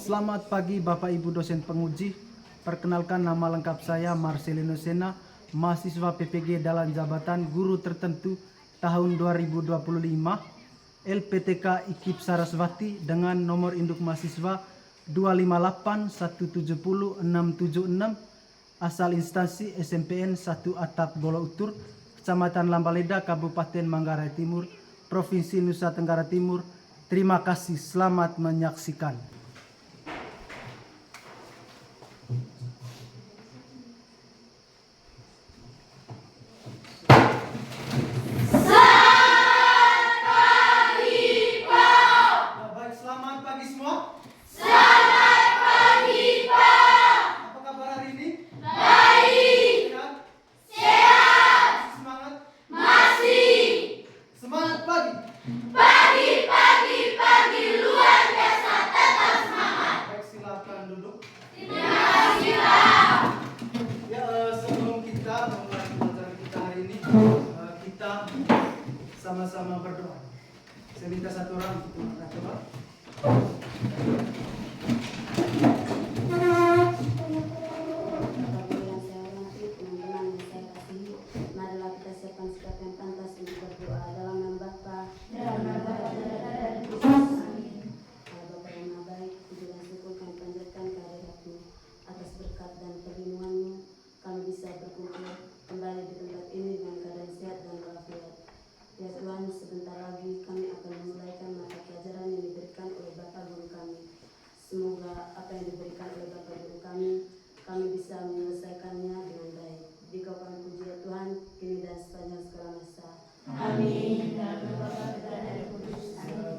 Selamat pagi Bapak Ibu dosen penguji. Perkenalkan, nama lengkap saya Marcelino Sena, mahasiswa PPG dalam jabatan guru tertentu tahun 2025, LPTK IKIP Sarasvati dengan nomor induk mahasiswa 258170676, asal instansi SMPN 1 Atap Bolo Utur, Kecamatan Lambaleda, Kabupaten Manggarai Timur, Provinsi Nusa Tenggara Timur. Terima kasih, selamat menyaksikan. Kita sama-sama berdoa. Saya minta satu orang untuk angkat coba. Marilah kita siapkan sikap yang pantas untuk berdoa dalam nama Bapa yang Maha Baik. Puji dan syukur kami panjatkan kehadirat-Mu atas berkat dan perlindungan-Mu. Kami bisa berkumpul kembali di tempat ini dengan keadaan sehat dan walafiat. Ya Tuhan, sebentar lagi kami akan memulaikan mata pelajaran yang diberikan oleh Bapak Guru kami. Semoga apa yang diberikan oleh Bapak Guru kami bisa menyelesaikannya dengan baik. Dikau kami puji ya Tuhan, kini dan sepanjang segala masa. Amin.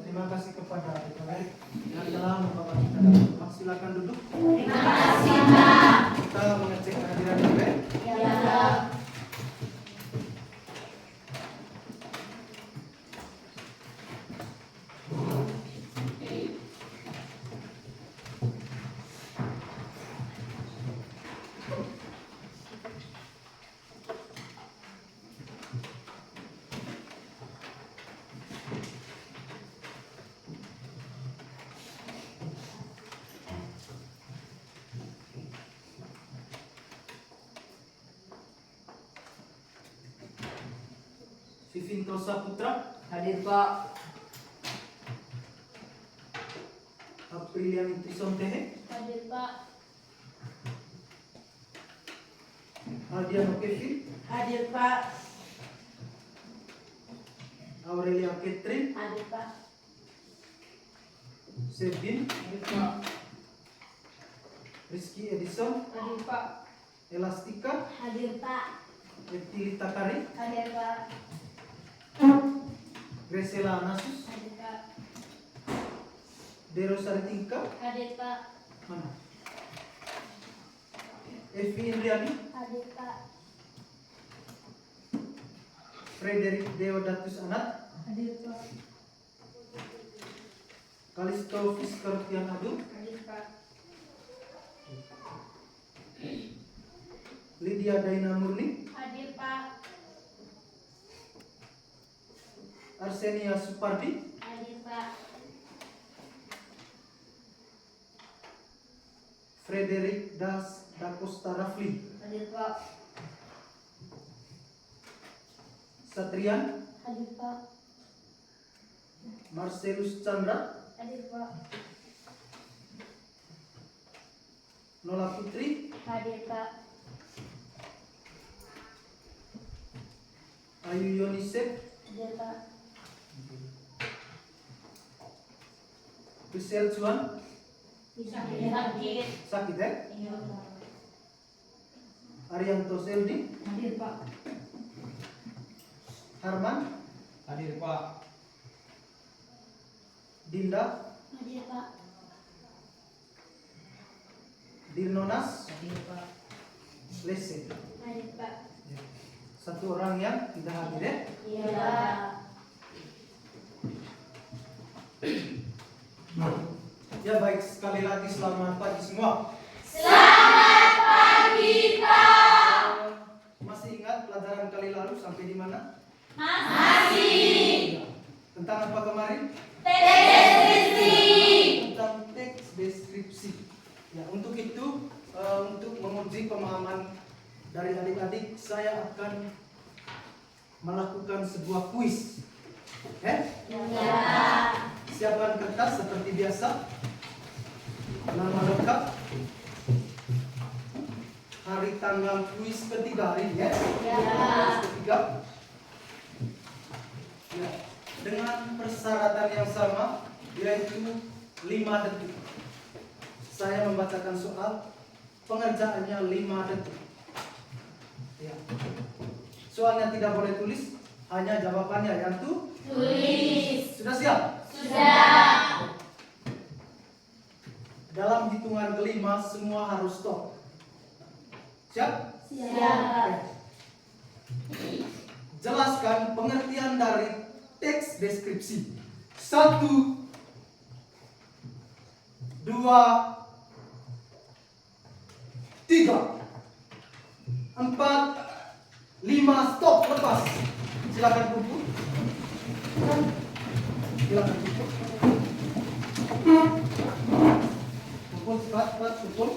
Terima kasih kepada Bapak yang telah membawa kita dalam doa. Silakan duduk. Terima kasih Pak. Kita mengecek kehadiran Bapak. Ya. Vivinto Saputra, Hadir Pak. Aprilian Trisontehe, Hadir Pak. Aldiano Kevin, Hadir Pak. Aurelia Catherine, Hadir Pak. Sevin, Hadir Pak. Rizky Edison, Hadir Pak. Elastika, Hadir Pak. Etilita Kari, Hadir Pak. Gresela Anasus, Hadir Pak. Dero Saritingka, Hadir Pak. mana? Evi Indriani, Hadir Pak. Frederick Deodatus Anat, Hadir Pak. Kalisto Fisker Tian Adu, Hadir Pak. Lydia Daina Murni, Hadir Pak. Arsenia Supardi, Hadir Pak. Frederick Da Costa Rafli, Hadir Pak. Satrian, Hadir Pak. Marcelus Chandra, Hadir Pak. Nola Putri, Hadir Pak. Ayu Yonisep, Hadir Pak. Prisel Chuan, Hadir. sakit ya? Iya Pak. Arianto Seldi, Hadir Pak. Harman, Hadir Pak. Dinda, Hadir Pak. Dirnonas, Hadir Pak. Lese. Hadir Pak. Satu orang yang tidak hadir ya? Iya Pak. Ya baik, sekali lagi selamat pagi semua. Selamat pagi Pak. Masih ingat pelajaran kali lalu sampai di mana? Masih. Tentang apa kemarin? Deskripsi. Tentang teks deskripsi. deskripsi. Ya, untuk itu untuk menguji pemahaman dari adik-adik, saya akan melakukan sebuah kuis. Siapkan kertas seperti biasa. Nama lengkap, hari tanggal kuis ketiga hari ya. Kuis ketiga. Ya, dengan persyaratan yang sama, yaitu 5 detik. Saya membacakan soal, pengerjaannya 5 detik. Ya. Soalnya tidak boleh tulis, hanya jawabannya yang tulis. Sudah siap? Sudah. Dalam hitungan kelima semua harus stop. Siap? Siap. Jelaskan pengertian dari teks deskripsi. 1, 2, 3, 4, 5, stop, lepas. Silakan kumpul. Silakan kumpul. Kumpul, cepat, kumpul.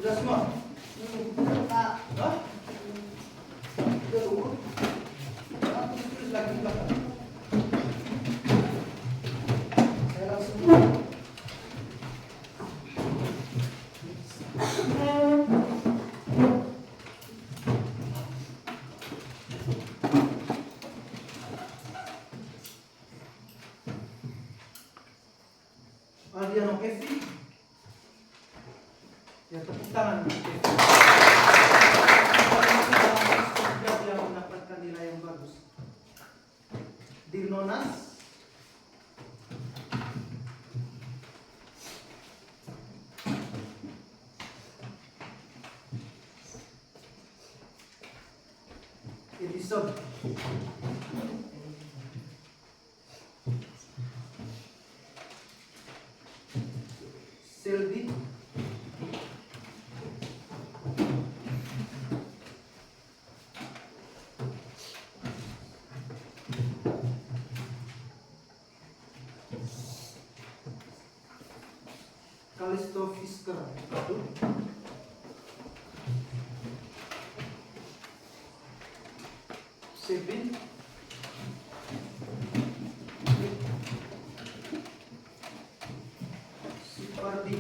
Sudah semua? Pak. Hah? Sudah tunggu. Tulis lagi di belakang. Saya langsung. Aldiano Evi. Ya, tepuk tangan. Dia mendapatkan nilai yang bagus. Dirnonas. Edison. Selby. Kalisto Fisker. Sebin. Supardi.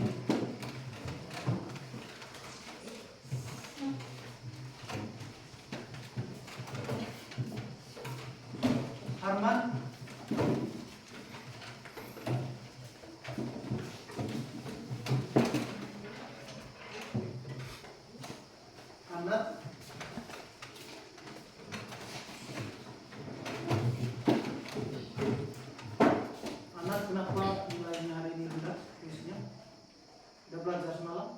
Harman. Anat. Anat, kenapa nilainya hari ini rendah? Kuisnya udah belajar semalam?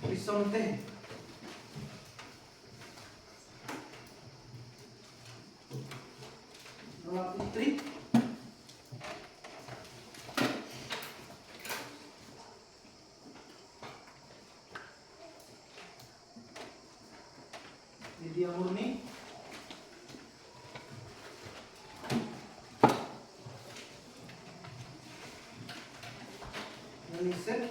Risonte. Noah Putri. Lydia Murni. Melisette.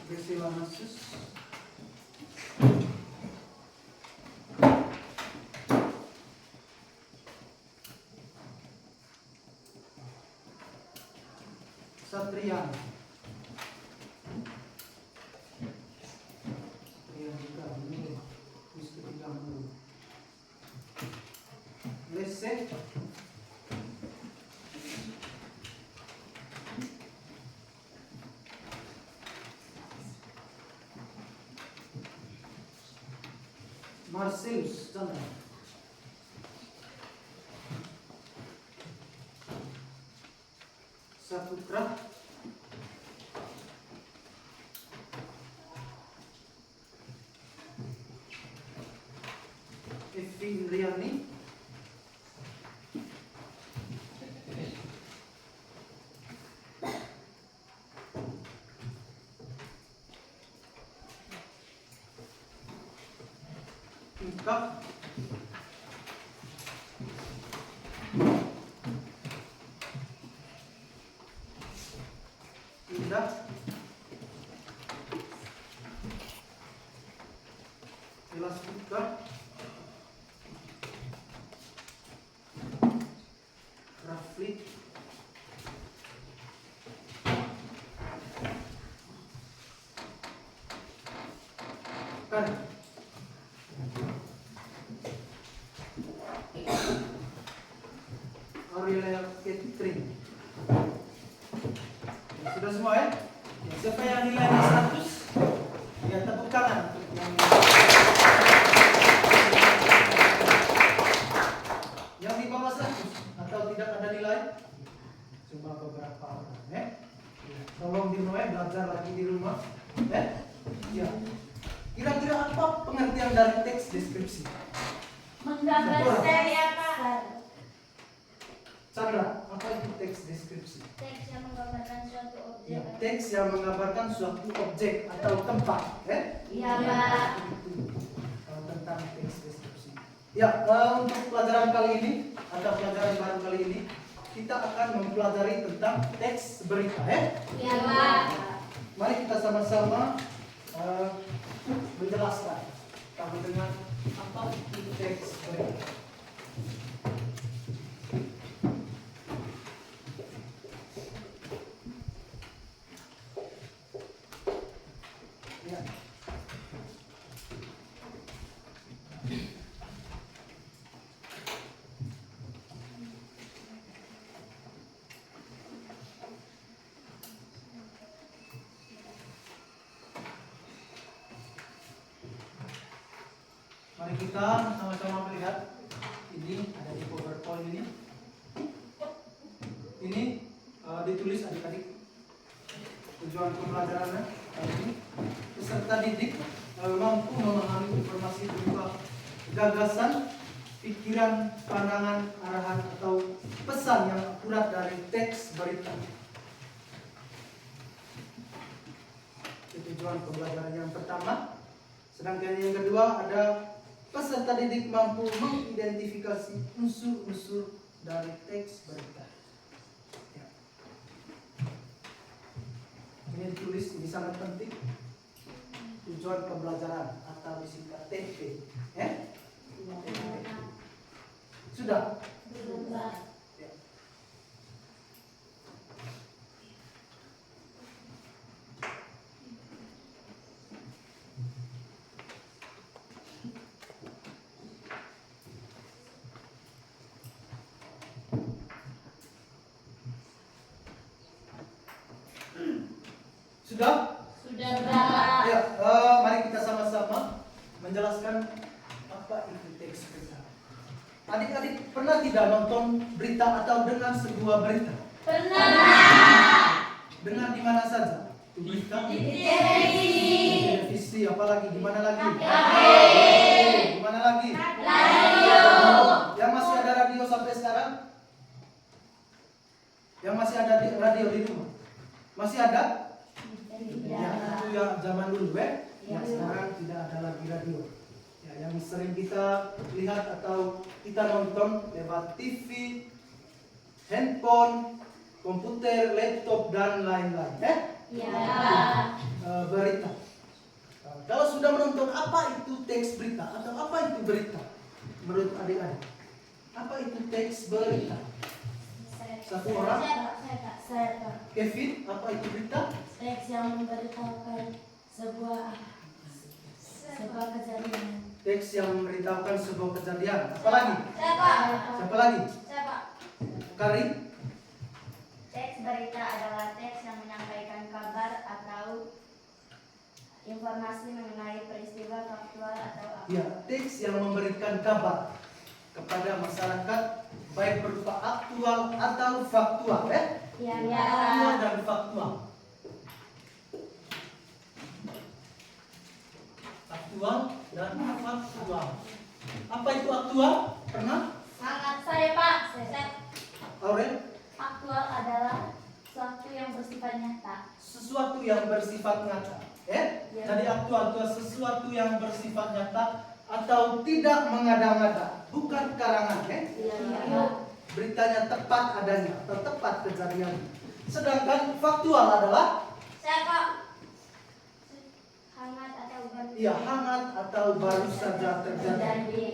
Priscilla Nasus. Satrian. Yang juga ini kuis ketiga dulu. Lese. Marcelus Chandra. Saputra, Evi Indriani, Ika, Indah, Elastika, Rafli, Kan, Aurelia Catherine. Sudah semua ya? Siapa yang nilainya 100? Ya, tepuk tangan untuk yang di bawah 100 atau tidak ada nilai? Cuma beberapa orang ya. Tolong dimulai belajar lagi di rumah. Ya. Kira-kira apa pengertian dari teks deskripsi? Menggambar saya, Pak. Chandra, apa itu teks deskripsi? Teks yang menggambarkan suatu objek. Ya, teks yang menggambarkan suatu objek atau tempat, ya? Iya, Pak. Tentang teks deskripsi. Ya, untuk pelajaran kali ini atau pelajaran baru kali ini kita akan mempelajari tentang teks berita, ya? Iya, Pak. Mari kita sama-sama menjelaskan kami dengan apa itu teks berita. Ya. Mari kita sama-sama melihat. Ini ada di PowerPoint ini. Ini ditulis adik-adik tujuan pembelajarannya ini. Peserta didik mampu memahami informasi berupa gagasan, pikiran, pandangan, arahan atau pesan yang akurat dari teks berita. Itu tujuan pembelajaran yang pertama. Sedangkan yang kedua ada peserta didik mampu mengidentifikasi unsur-unsur dari teks berita. Ya. Ini ditulis, ini sangat penting. Tujuan pembelajaran atau disingkat TP. Sudah? Ya. Sudah? Sudah, Pak. Ya, mari kita sama-sama menjelaskan apa itu teks berita. Adik-adik pernah tidak nonton berita atau dengar sebuah berita? Pernah. Dengar di mana saja? Berita? Di televisi. Televisi, apalagi di mana lagi? HP. Di mana lagi? Radio. Yang masih ada radio sampai sekarang? Yang masih ada di radio di rumah? Masih ada? Ya, itu ya zaman dulu ya. Sekarang tidak ada lagi radio. Ya, yang sering kita lihat atau kita nonton lewat TV, handphone, komputer, laptop dan lain-lain. Iya. Berita. Kalau sudah menonton, apa itu teks berita atau apa itu berita? Menurut adik-adik, apa itu teks berita? Satu orang? Saya, Pak. Kevin, apa itu berita? Teks yang memberitahukan sebuah kejadian. Teks yang memberitahukan sebuah kejadian. Apa lagi? Siapa? Siapa lagi? Siapa? Karin? Teks berita adalah teks yang menyampaikan kabar atau informasi mengenai peristiwa faktual atau apa. Ya, teks yang memberikan kabar kepada masyarakat baik berupa aktual atau faktual, Iya. Aktual dan faktual. Aktual dan faktual. Apa itu aktual? Pernah? Sangat saya Pak. Saya. Aurel? Aktual adalah sesuatu yang bersifat nyata. Sesuatu yang bersifat nyata. Ya. Jadi aktual itu sesuatu yang bersifat nyata atau tidak mengada-ngada, bukan karangan, Iya. Beritanya tepat adanya atau tepat kejadian. Sedangkan faktual adalah Saya Pak. Hangat atau baru. iya, hangat atau baru saja terjadi.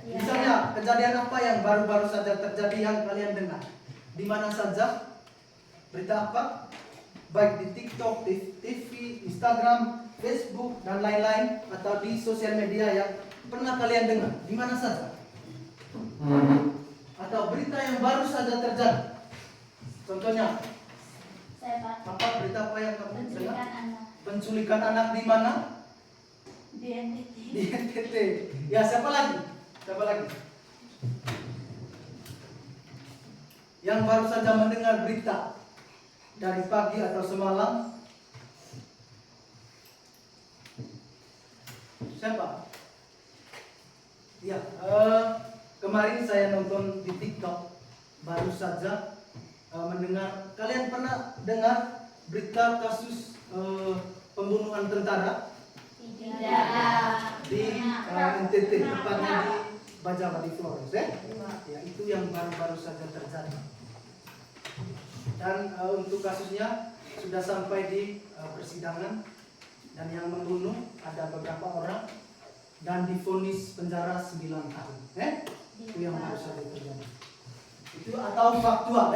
Misalnya kejadian apa yang baru-baru saja terjadi yang kalian dengar? Di mana saja? Berita apa? Baik di TikTok, di TV, Instagram, Facebook dan lain-lain, atau di sosial media yang pernah kalian dengar. Di mana saja? Atau berita yang baru saja terjadi. Contohnya, Saya Pak. apa berita apa yang kamu Penculikan dengar? anak. Penculikan anak di mana? Di NTT. Di NTT. Ya, siapa lagi? Siapa lagi? Yang baru saja mendengar berita dari pagi atau semalam? Siapa? Ya, kemarin saya nonton di TikTok, baru saja mendengar. Kalian pernah dengar berita kasus pembunuhan tentara Tidak. di NTT, tepatnya di Bajabati Flores, Ya, itu yang baru-baru saja terjadi. Dan untuk kasusnya sudah sampai di persidangan, dan yang membunuh ada beberapa orang dan divonis penjara 9 tahun. Itu yang baru saja terjadi. Itu atau faktual,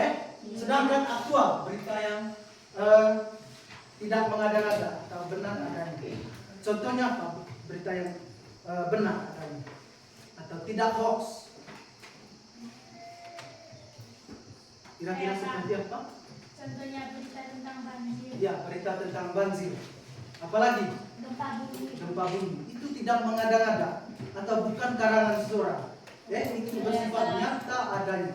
Sedangkan aktual, berita yang tidak mengada-ngada atau benar adanya. Contohnya apa? Berita yang benar adanya atau tidak hoax. Kira-kira seperti apa? Contohnya berita tentang banjir. Ya, berita tentang banjir. Apalagi Gempa bumi. gempa bumi. Itu tidak mengada-ngada atau bukan karangan seseorang. Itu bersifat nyata adanya.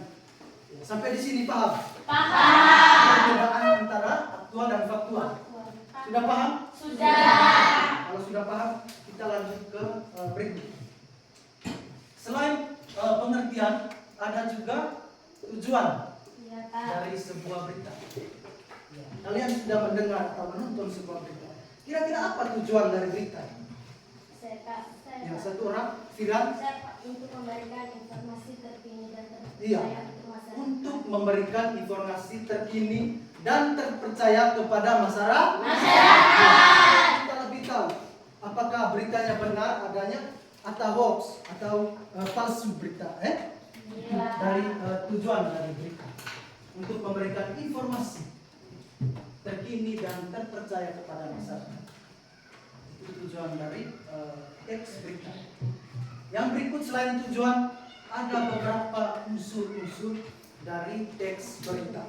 Sampai di sini paham? Paham. Perbedaan antara aktual dan faktual. Sudah paham? Sudah. Kalau sudah paham, kita lanjut ke berikut. Selain pengertian, ada juga tujuan Iya Pak. dari sebuah berita. Kalian sudah mendengar atau menonton sebuah berita. Kira-kira apa tujuan dari berita? Saya Pak. Yang satu orang, Firan, Saya Pak, untuk memberikan informasi terkini dan Iya. terpercaya untuk masyarakat. untuk memberikan informasi terkini dan terpercaya kepada masyarakat. Kita lebih tahu apakah beritanya benar adanya atau hoax atau palsu berita. Iya. Dari tujuan dari berita untuk memberikan informasi terkini dan terpercaya kepada masyarakat. Itu tujuan dari teks berita. Yang berikut selain tujuan, ada beberapa unsur-unsur dari teks berita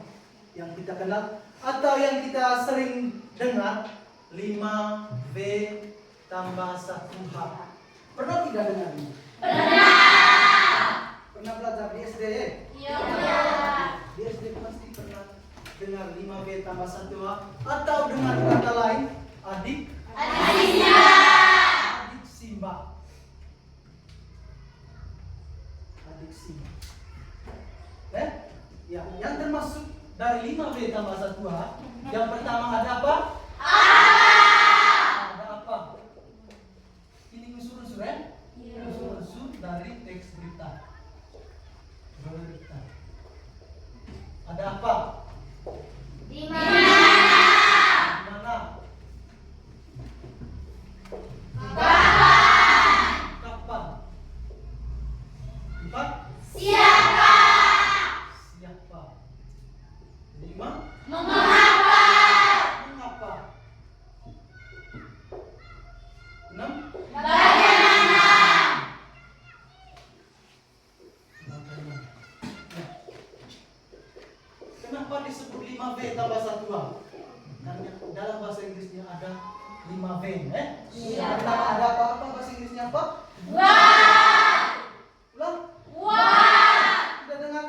yang kita kenal atau yang kita sering dengar, 5V tambah 1H. Pernah tidak dengar ini? Pernah belajar di SD? Iya. Di SD pasti pernah dengar 5V tambah 1H, atau dengan kata lain adik Simba. Adik Simba. Ya, yang termasuk dari 5V tambah 1H, yang pertama ada apa? Ada apa? Ini unsur-unsur, unsur-unsur dari teks berita. Ada apa? Di Di mana? Kapan? Empat? Siapa? Siapa? 5? Mengapa? Mengapa? 6? Bagaimana? Bagaimana? Nah, kenapa disebut 5V tambah 1H? Karena dalam bahasa Inggrisnya ada 5V. Iya. Pertama ada apa bahasa Inggrisnya apa? Wah! Ulang. Wah! Sudah dengar?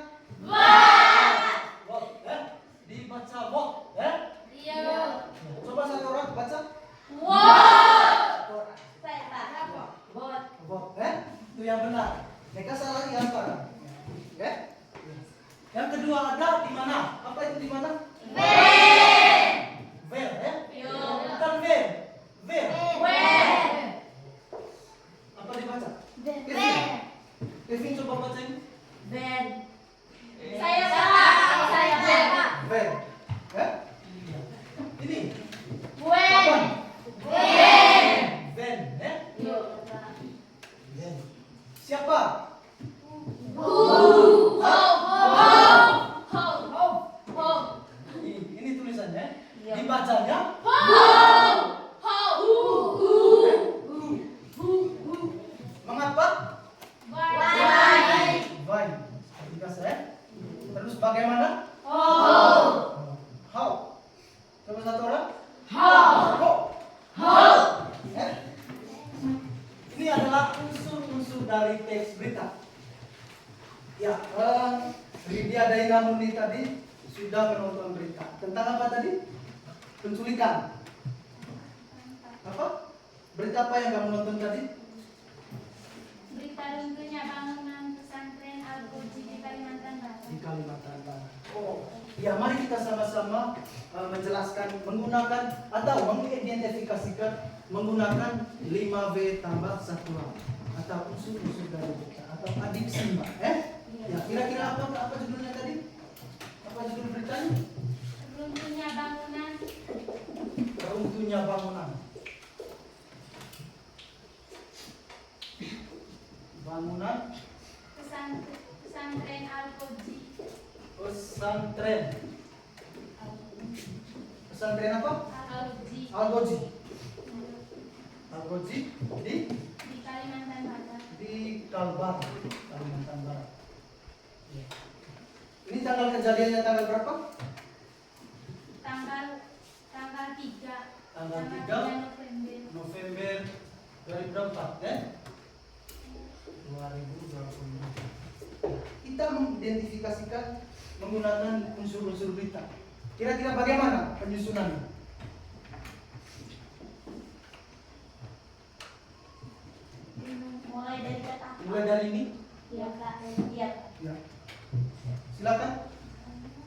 kedua ada di mana? Apa itu di mana? Ver, ya? Bukan ver. Ver. Apa dibaca? Kevin coba bacain. Bed. Saya Pak. Ver. Ya? Ini. Wen. Ven, ya? Yo. Ven. Siapa? Ini tulisannya. Dibacanya mengapa? Why. Biasa ya. Terus bagaimana? How. Coba satu orang. How. Ya. Ini adalah unsur-unsur dari teks berita. Ya, Lydia Daina Mundi tadi sudah menonton berita tentang apa tadi? Penculikan. Apa? Berita apa yang kamu nonton tadi? Berita runtuhnya bangunan pesantren Al-Goji di Kalimantan Barat. Di Kalimantan Barat. Oh, ya mari kita sama-sama menjelaskan menggunakan atau mengidentifikasikan menggunakan 5W tambah 1A atau unsur-unsur dari berita atau adiksi, Mbak. Ya, kira-kira apa judulnya tadi? Apa judul beritanya? Runtuhnya bangunan Runtuhnya bangunan. Bangunan pesantren Al-Goji. pesantren. Pesantren apa? Al-Goji Al-Goji. Al-Goji di Kalimantan Barat. di Kalbar, Kalimantan Barat. Ya. Ini tanggal kejadiannya tanggal berapa? Tanggal 3 Tanggal 3 November. November 2004 ya? 2020. Kita mengidentifikasikan menggunakan unsur-unsur berita. Kira-kira bagaimana penyusunannya? Mulai dari kata Mulai dari ini? ya Kak. Iya. Ya. Silakan.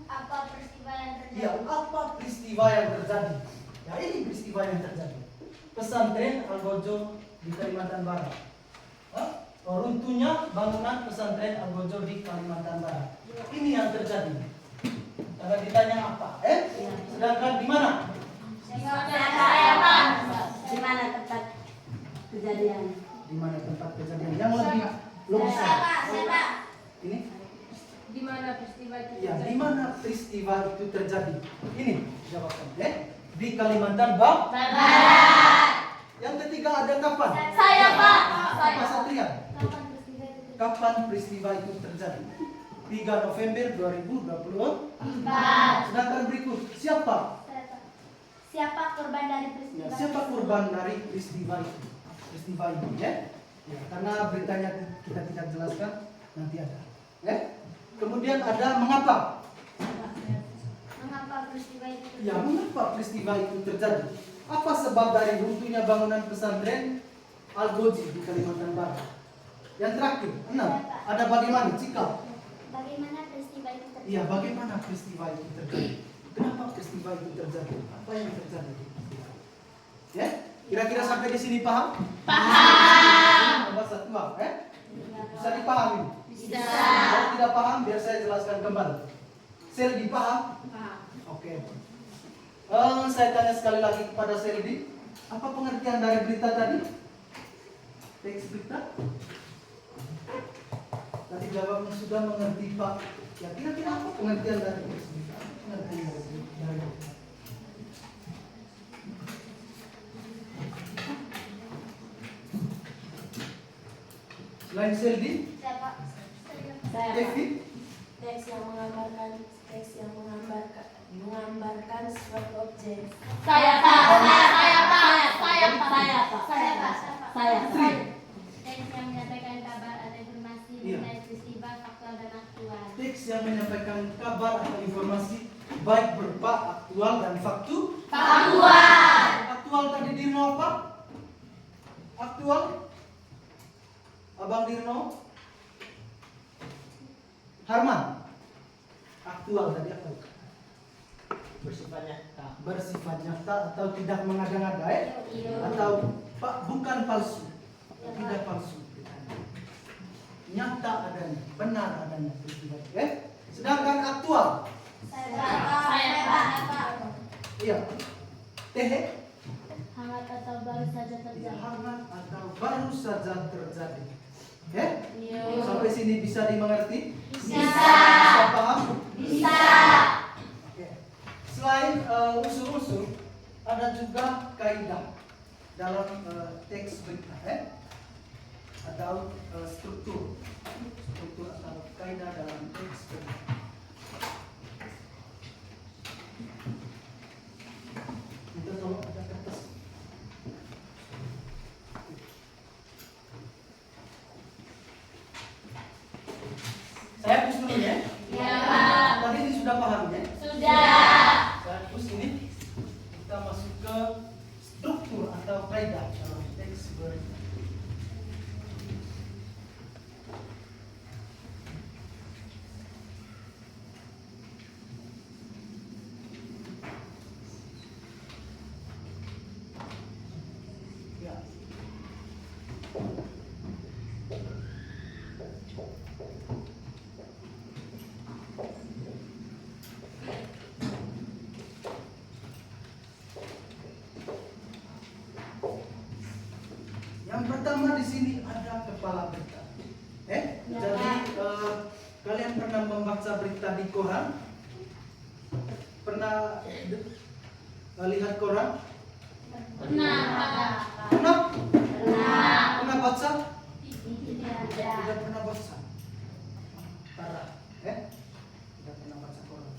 Apa peristiwa yang terjadi? Ya, apa peristiwa yang terjadi? Ya, ini peristiwa yang terjadi. Pesantren Al-Gojo di Kalimantan Barat. Runtuhnya bangunan pesantren Al-Gojo di Kalimantan Barat. Ini yang terjadi. Karena ditanya apa? Sedangkan di mana? Saya Pak. Di mana tempat kejadian? Di mana tempat kejadian? Yang lebih logis. Saya. Ini? Di mana peristiwa itu? Ya, di mana peristiwa itu terjadi? Ini jawabannya. Di Kalimantan Barat. Yang ketiga ada kapan? Saya Pak. Apa Satria? Kapan peristiwa itu terjadi? Kapan peristiwa itu terjadi? 3 November 2020. Sedangkan berikut siapa? Saya Pak. Siapa korban dari peristiwa? Ya, siapa korban dari peristiwa itu? Peristiwa ini ya? Ya, karena beritanya kita tidak jelaskan nanti ada. Ya. Kemudian ada mengapa? Mengapa peristiwa itu terjadi? Ya, mengapa peristiwa itu terjadi? Apa sebab dari runtuhnya bangunan pesantren Al-Goji di Kalimantan Barat? Yang terakhir, 6. Ada bagaimana? Cikal. Bagaimana peristiwa itu terjadi? Iya, bagaimana peristiwa itu terjadi? Kenapa peristiwa itu terjadi? Apa yang terjadi? Ya, kira-kira sampai di sini paham? Paham. Bahasa tua, bisa dipahami? Bisa. Kalau tidak paham, biar saya jelaskan kembali. Seldi paham? Paham. Oke. Saya tanya sekali lagi kepada Seldi, apa pengertian dari berita tadi? Teks berita? Tadi jawabnya sudah mengerti Pak. Ya, kira-kira apa pengertian dari teks berita? Pengertian dari berita. Selain Seldi, Siapa? Saya Pak. Kevin, Teks yang menggambarkan suatu objek. Saya Pak. Tri. Teks yang menyampaikan kabar atau informasi Iya. mengenai peristiwa faktual dan aktual. Teks yang menyampaikan kabar atau informasi baik berupa aktual dan Faktual. Aktual tadi Dirno apa? Aktual? Abang Dirno? Harman? faktual tadi apa? Bersifat nyata. Bersifat nyata atau tidak mengada-ngada atau bukan palsu, tidak palsu, nyata adanya, benar adanya peristiwa. Sedangkan aktual, iya, hangat atau baru saja iya, terjadi. hangat atau baru saja terjadi. Iya. Sampai sini bisa dimengerti? Bisa. Bisa paham? Bisa. Oke. Selain unsur-unsur, ada juga kaidah dalam teks berita, atau struktur atau kaidah dalam teks berita. Kita tolong ada kertas. Saya hapus dulu ya. Ya, Pak. Tadi ini sudah paham ya? Sudah. Saya hapus ini. Kita masuk ke struktur atau kaidah dalam teks berita. Ya. Yang pertama di sini ada kepala berita. Jadi kalian pernah membaca berita di koran? Pernah lihat koran? Pernah. Pernah? Pernah. Pernah baca? Tidak. Tidak pernah baca. Parah, tidak pernah baca koran.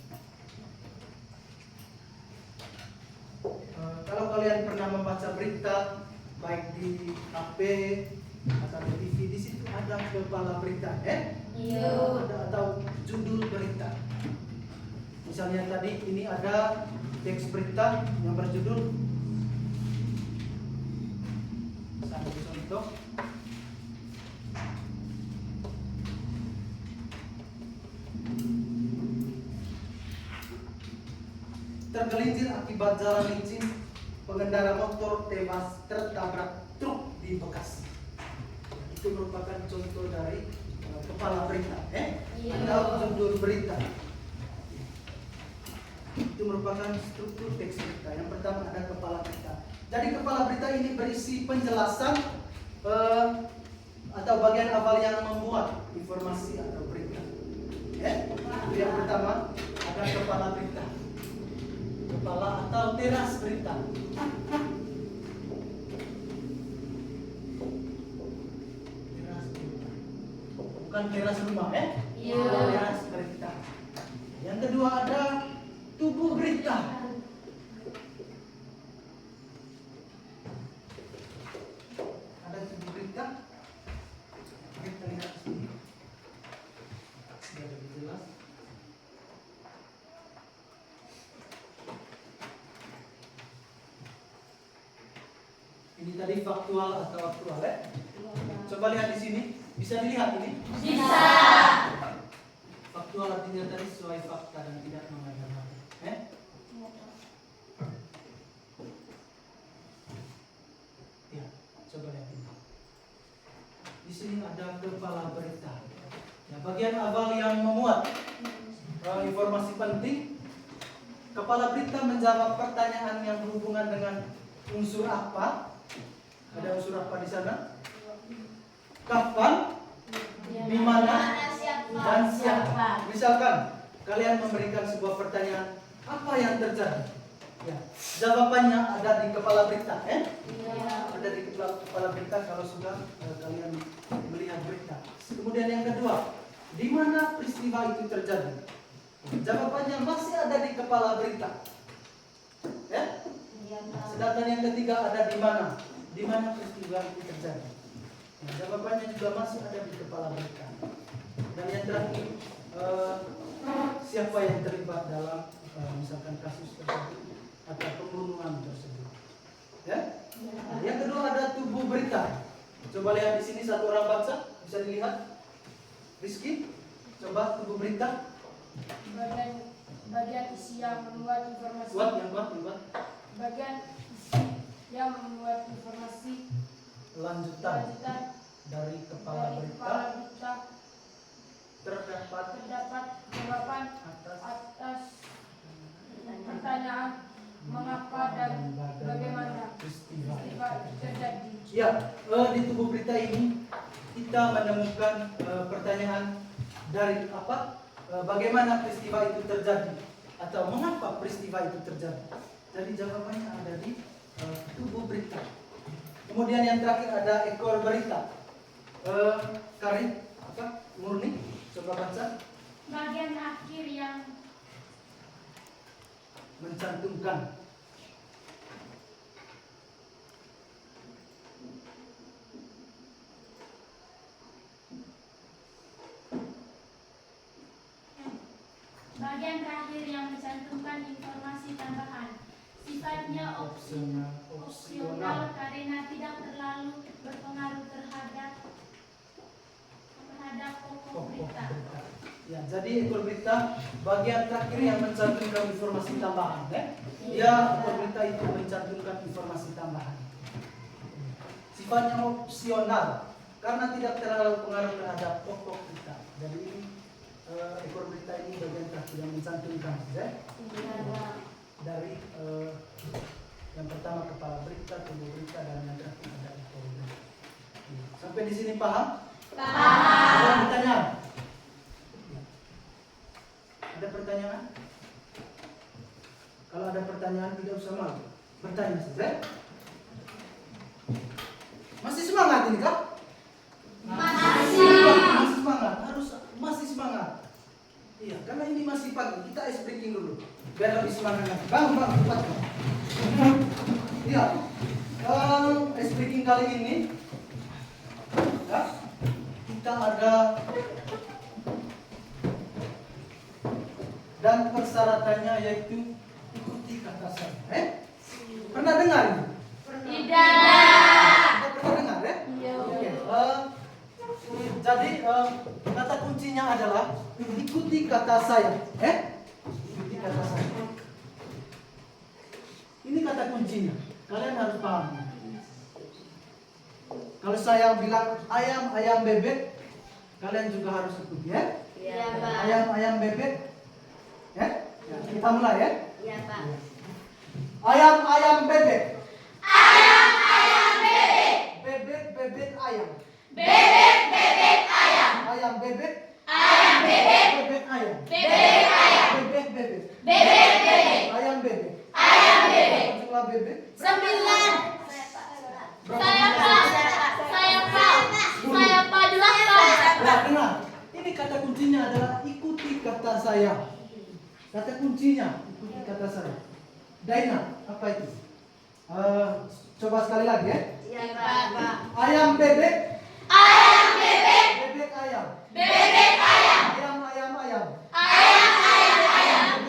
Kalau kalian pernah membaca berita baik di HP atau di TV, di situ ada kepala berita, Iya. atau judul berita. Misalnya tadi ini ada teks berita yang berjudul, satu contoh, tergelincir akibat jalan licin, pengendara motor tewas tertabrak truk di Bekasi. Itu merupakan contoh dari kepala berita, Iya. atau judul berita. Itu merupakan struktur teks berita. Yang pertama ada kepala berita. Jadi kepala berita ini berisi penjelasan atau bagian awal yang membuat informasi atau berita. Itu yang pertama, ada kepala berita. Kepala atau teras berita. Teras berita. Bukan teras rumah, Iya. Teras berita. Yang kedua ada tubuh berita. Ada tubuh berita. Kita lihat di sini. Sudah lebih jelas. Ini tadi faktual atau aktual, Coba lihat di sini. Bisa dilihat ini? Bisa. Faktual artinya tadi sesuai fakta dan tidak mengada-ngada. Ya, coba lihat ini. Di sini ada kepala berita. Ya, bagian awal yang memuat informasi penting. Kepala berita menjawab pertanyaan yang berhubungan dengan unsur apa? Ada unsur apa di sana? Kapan? Di mana? Dan siapa? Misalkan kalian memberikan sebuah pertanyaan, apa yang terjadi? Ya, jawabannya ada di kepala berita, Ada di kepala berita kalau sudah kalian melihat berita. Kemudian yang kedua, di mana peristiwa itu terjadi? Jawabannya masih ada di kepala berita. Sedangkan yang ketiga ada di mana? Di mana peristiwa itu terjadi? Nah, jawabannya juga masih ada di kepala berita. Dan yang terakhir, siapa yang terlibat dalam misalkan kasus tersebut atau pembunuhan tersebut? Nah, yang kedua ada tubuh berita. Coba lihat di sini satu orang baca, bisa dilihat. Rizky, coba tubuh berita. bagian isi yang memuat informasi. Yang kuat. Bagian isi yang memuat informasi Lanjutan dari kepala berita terdapat jawaban atas pertanyaan mengapa dan bagaimana peristiwa terjadi. Ya, di tubuh berita ini kita menemukan pertanyaan dari bagaimana peristiwa itu terjadi atau mengapa peristiwa itu terjadi. Jadi jawabannya ada di tubuh berita. Kemudian yang terakhir ada ekor berita. Karin Murni, coba baca. Bagian akhir yang Mencantumkan. bagian terakhir yang mencantumkan informasi tambahan. Sifatnya opsional karena tidak terlalu berpengaruh terhadap pokok berita. Ya, jadi ekor berita bagian terakhir yang mencantumkan informasi tambahan. Ya, ekor berita itu mencantumkan informasi tambahan. Sifatnya opsional karena tidak terlalu pengaruh terhadap pokok berita. Jadi ini ekor berita ini bagian terakhir yang mencantumkan. Dari yang pertama kepala berita, tubuh berita, dan yang terakhir ada ekor berita. Sampai di sini paham? Paham. Ada pertanyaan? Ada pertanyaan? Kalau ada pertanyaan tidak usah malu, bertanya saja. Masih semangat ini kak? Masih semangat, harus masih semangat. Iya, karena ini masih pagi, kita ice breaking dulu biar lebih semangat lagi. Bang, cepat. Iya, ice breaking kali ini ya, kita ada dan persyaratannya yaitu ikuti kata saya. Pernah dengar ini? Tidak. Pernah dengar ya? Iya. Oke. Jadi kata kuncinya adalah ikuti kata saya. Ikuti kata saya. Ini kata kuncinya. Kalian harus paham. Kalau saya bilang ayam bebek, kalian juga harus ikuti ya. Iya, Pak. Ayam bebek. Ya. Kita mulai ya. Iya, Pak. Ayam bebek. Ayam bebek. Bebek ayam. Bebek ayam. Ayam bebek. Ayam bebek. Bebek ayam. Bebek ayam. Bebek. Bebek. Ayam bebek. Ayam bebek. Berapa jumlah bebek? 9. Berapa Saya jumlah Pak. bebek? Saya Pak. Saya Pak 8. Nah, dengar. Ini kata kuncinya adalah ikuti kata saya. Kata kuncinya ikuti kata saya. Daina, apa itu? Coba sekali lagi ya. Iya, Pak. Ayam bebek. Ayam bebek. Bebek ayam. Bebek ayam. Ayam. Ayam.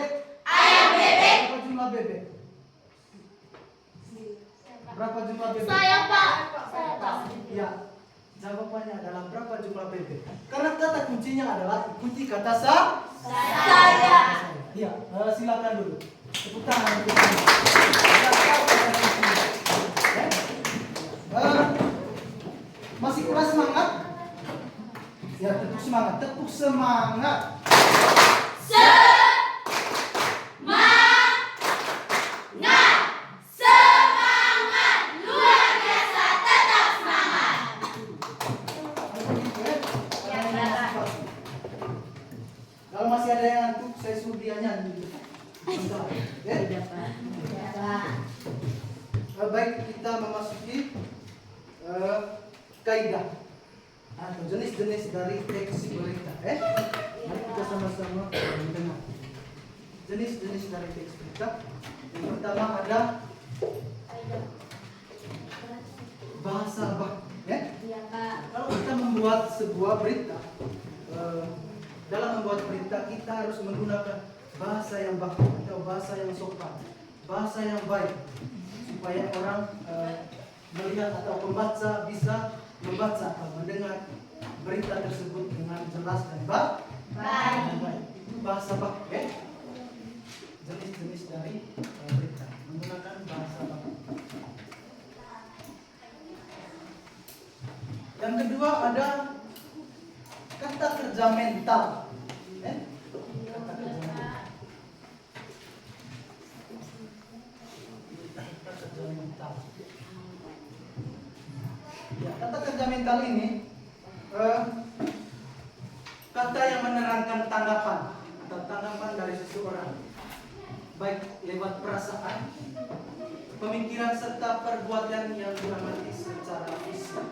Bebek. Ayam bebek. Berapa jumlah bebek? Berapa jumlah bebek? Saya Pak. Saya Pak. Ya, jawabannya adalah berapa jumlah bebek. Karena kata kuncinya adalah ikuti kata Saya. Iya, silakan dulu. Tepuk tangan. Sudah tahu kata kuncinya. Ya. Masih kurang semangat? Ya, tepuk semangat. Semangat luar biasa, tetap semangat. Kalau masih ada yang ngantuk, saya suruh dia nyanyi. Baik, kita memasuki kaidah atau jenis-jenis dari teks berita. Mari kita sama-sama mendengar jenis-jenis dari teks berita. Yang pertama ada bahasa baku. Iya, Pak. Kalau kita membuat sebuah berita, dalam membuat berita kita harus menggunakan bahasa yang baku atau bahasa yang sopan, bahasa yang baik, supaya orang melihat atau pembaca bisa membaca atau mendengar berita tersebut dengan jelas dan baik. Itu bahasa baku ya. Jenis-jenis dari berita menggunakan bahasa baku. Yang kedua ada kata kerja mental. Kata kerja mental. Kata kerja mental. Ya, kata kerja mental ini kata yang menerangkan tanggapan atau tanggapan dari seseorang, baik lewat perasaan, pemikiran serta perbuatan yang diamati secara fisik.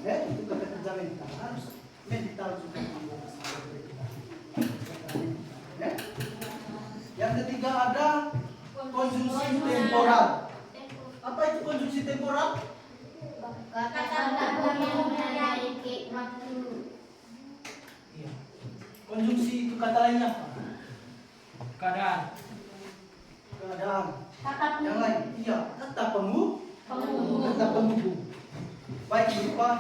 Itu kata kerja mental, harus mental juga. Yang ketiga ada konjungsi temporal. Apa itu konjungsi temporal? Kata-kata yang menarik waktu. Iya. Konjungsi itu kata lainnya apa? Keadaan. Keadaan. Kata Yang lain, iya, kata penghubung. penghubung. Kata penghubung. Baik, lupa.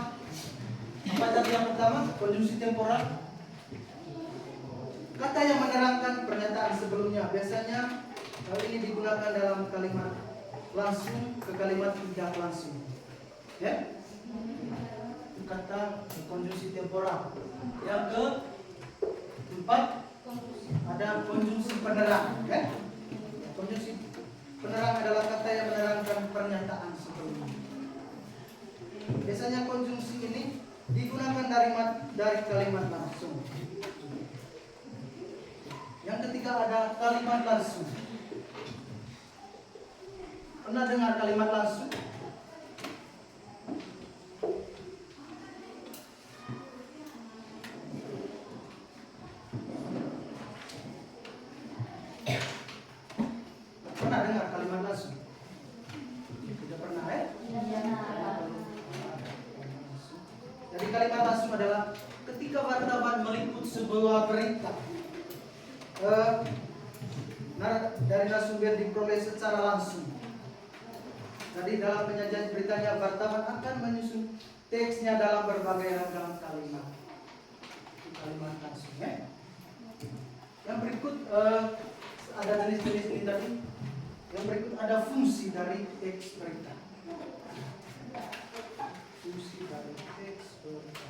Apa tadi yang pertama? Konjungsi temporal. Kata yang menerangkan pernyataan sebelumnya. Biasanya hal ini digunakan dalam kalimat langsung ke kalimat tidak langsung. Ya? Itu kata konjungsi temporal. Yang keempat ada konjungsi penerang. Ya? Konjungsi penerang adalah kata yang menerangkan pernyataan sebelumnya. Biasanya konjungsi ini digunakan dari kalimat langsung. Yang ketiga ada kalimat langsung. Pernah dengar kalimat langsung? Pernah dengar kalimat langsung? Tidak pernah ya? Jadi kalimat langsung adalah ketika wartawan meliput sebuah berita dari narasumber diperoleh secara langsung. Jadi dalam penyajian beritanya wartawan akan menyusun teksnya dalam berbagai ragam kalimat. Kalimat langsung ya. Yang berikut ada jenis-jenis ini tadi. Yang berikut ada fungsi dari teks berita. Fungsi dari teks berita.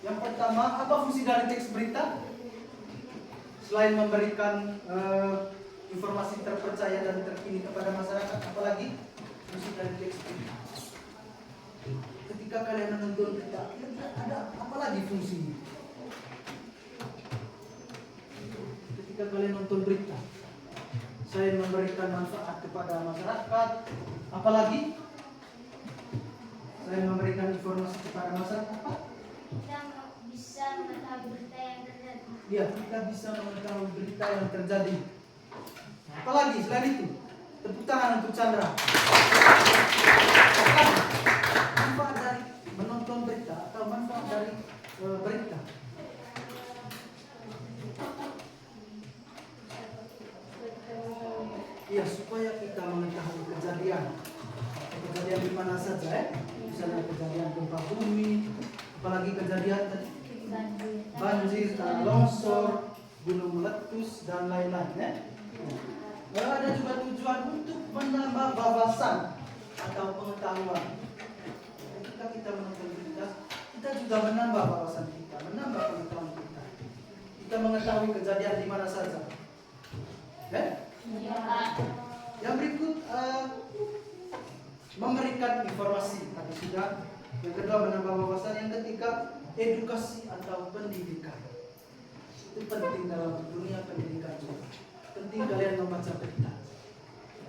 Yang pertama, apa fungsi dari teks berita? Selain memberikan informasi terpercaya dan terkini kepada masyarakat, apalagi fungsi dari teks berita. Ketika kalian menonton berita, ada apa lagi fungsinya? Ketika kalian nonton berita, selain memberikan manfaat kepada masyarakat, apalagi selain memberikan informasi kepada masyarakat, apa? Kita bisa mengetahui berita yang terjadi. Ya, kita bisa mengetahui berita yang terjadi. Apalagi selain itu, tepuk tangan untuk Chandra. Manfaat dari menonton berita atau manfaat dari berita. Iya, supaya kita mengetahui kejadian di mana saja ya. Misalnya kejadian gempa bumi, apalagi kejadian tadi banjir, tanah longsor, gunung meletus dan lain-lain ya. Ada juga tujuan untuk menambah wawasan atau pengetahuan. Ketika kita menonton berita, kita juga menambah wawasan kita, menambah pengetahuan kita. Kita mengetahui kejadian di mana saja. Ya? Yang berikut memberikan informasi tadi sudah. Yang kedua menambah wawasan. Yang ketiga edukasi atau pendidikan. Itu penting dalam dunia pendidikan juga. Penting kalian membaca berita.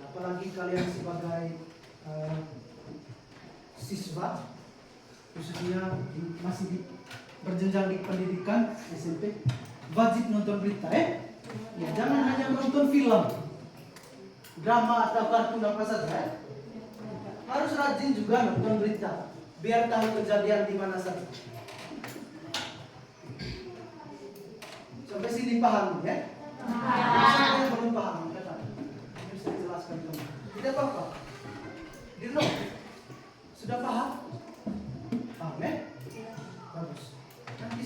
Apalagi kalian sebagai siswa khususnya masih berjenjang di pendidikan SMP, wajib nonton berita ya. Jangan hanya menonton film, drama atau kartun apa saja. Harus rajin juga nonton berita, biar tahu kejadian di mana saja. Sampai sini paham ya? Siapa yang belum paham? Ini saya jelaskan dulu. Tidak apa-apa. Dirno, sudah paham? Paham ya? Bagus. Nanti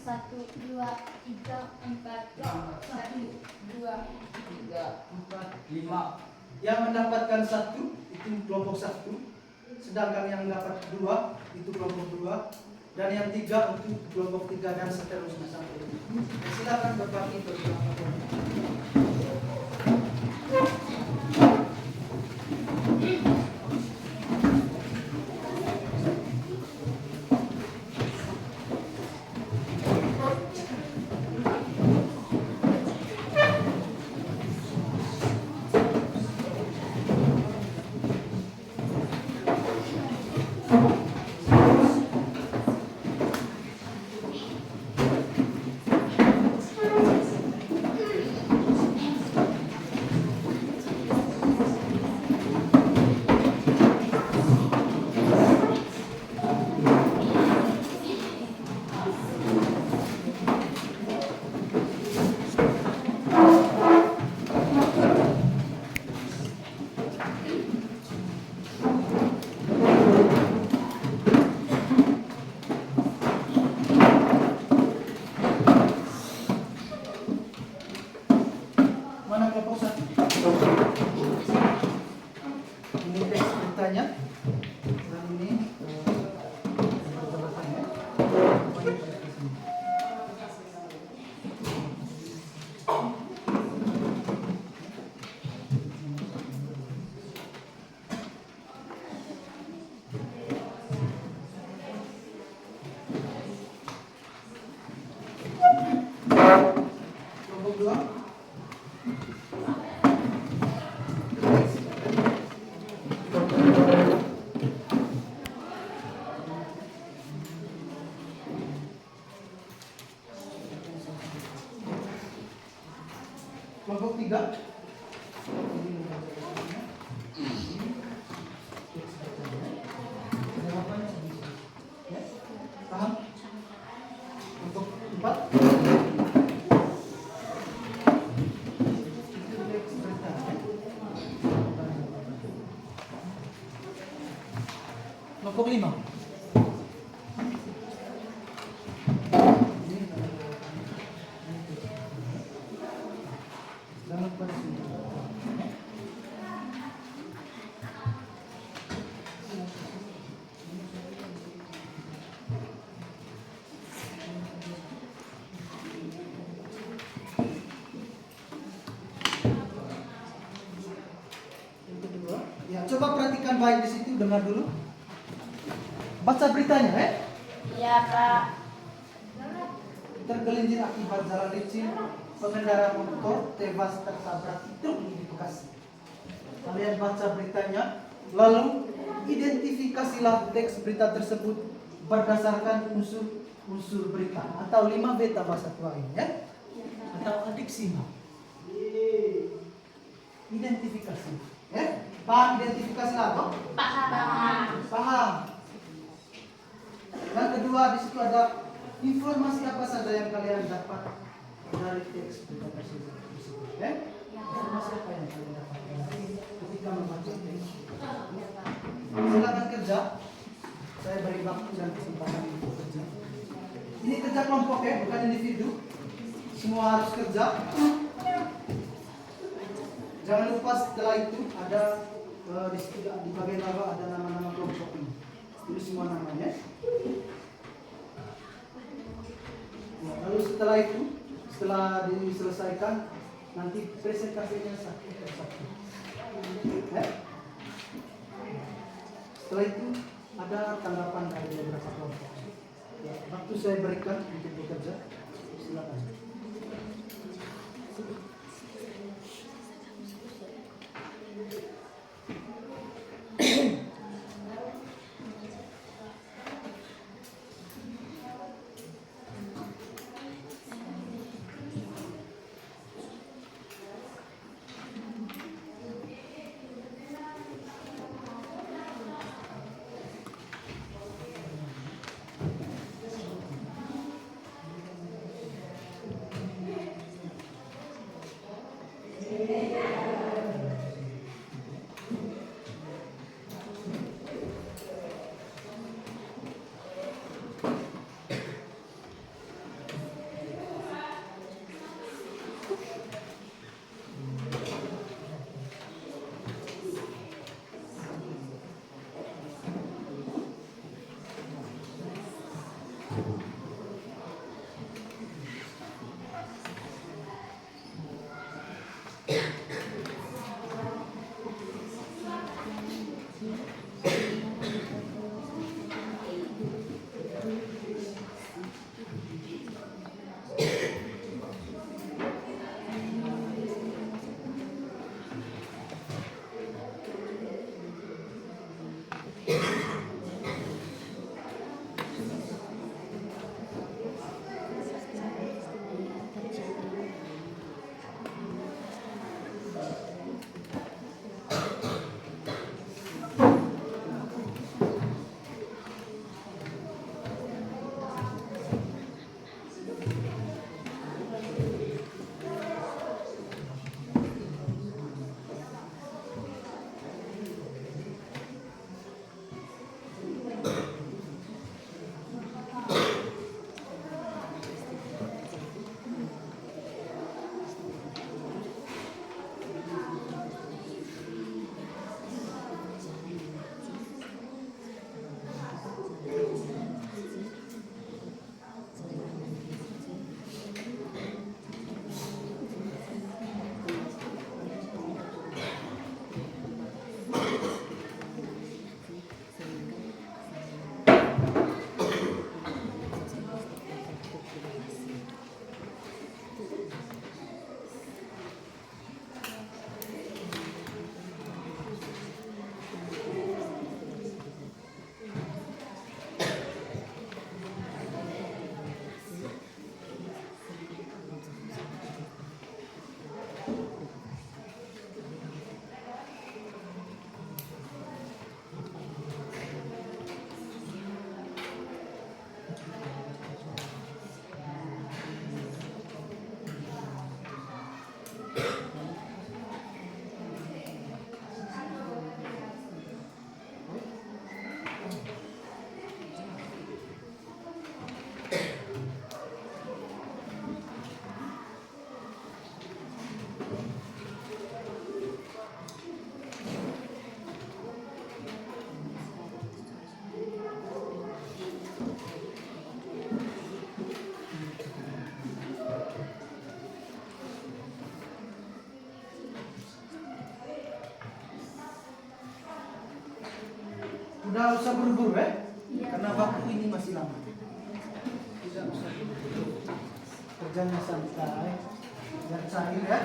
1, 2, 3, 4, 1, 2, 3, 4, 5. Yang mendapatkan 1 itu kelompok 1, sedangkan yang dapat 2 itu kelompok 2, dan yang 3 untuk kelompok 3 dan seterusnya sampai ini. Nah, silakan berbagi beberapa kelompok. Mana kelompok 1? Ini teks beritanya. Dan ini jelasannya. Kelompok 2. Kelompok 3. Paham? Kelompok 4. Kelompok 5. Jangan pada sini. Yang kedua, ya coba perhatikan baik di situ, dengar dulu. Baca beritanya, Ya, Pak. Tergelincir akibat jalan licin, pengendara motor tewas tertabrak truk di Bekasi. Kalian baca beritanya, lalu identifikasilah teks berita tersebut berdasarkan unsur berita atau 5 beta bahasa tua ini, ya, atau adik simak. Identifikasi, ya, paham identifikasi apa? Paham. Paham. Yang kedua, di situ ada informasi apa saja yang kalian dapat dari teks berita tersebut, ya? Informasi apa yang kalian dapat ketika membaca teks? Silakan kerja. Saya beri waktu dan kesempatan untuk kerja. Ini kerja kelompok, ya, bukan individu. Semua harus kerja. Jangan lupa setelah itu ada di situ di bagian bawah ada nama-nama kelompok ini. Tulis semua namanya. Ya, lalu setelah itu, setelah diselesaikan, nanti presentasinya satu persatu. Ya. Setelah itu ada tanggapan dari beberapa kelompok. Ya, Waktu saya berikan untuk bekerja. Silakan. Udah usah buru-buru karena waktu ini masih lama. Tidak usah buru-buru. Kerjanya santai dan cair ya.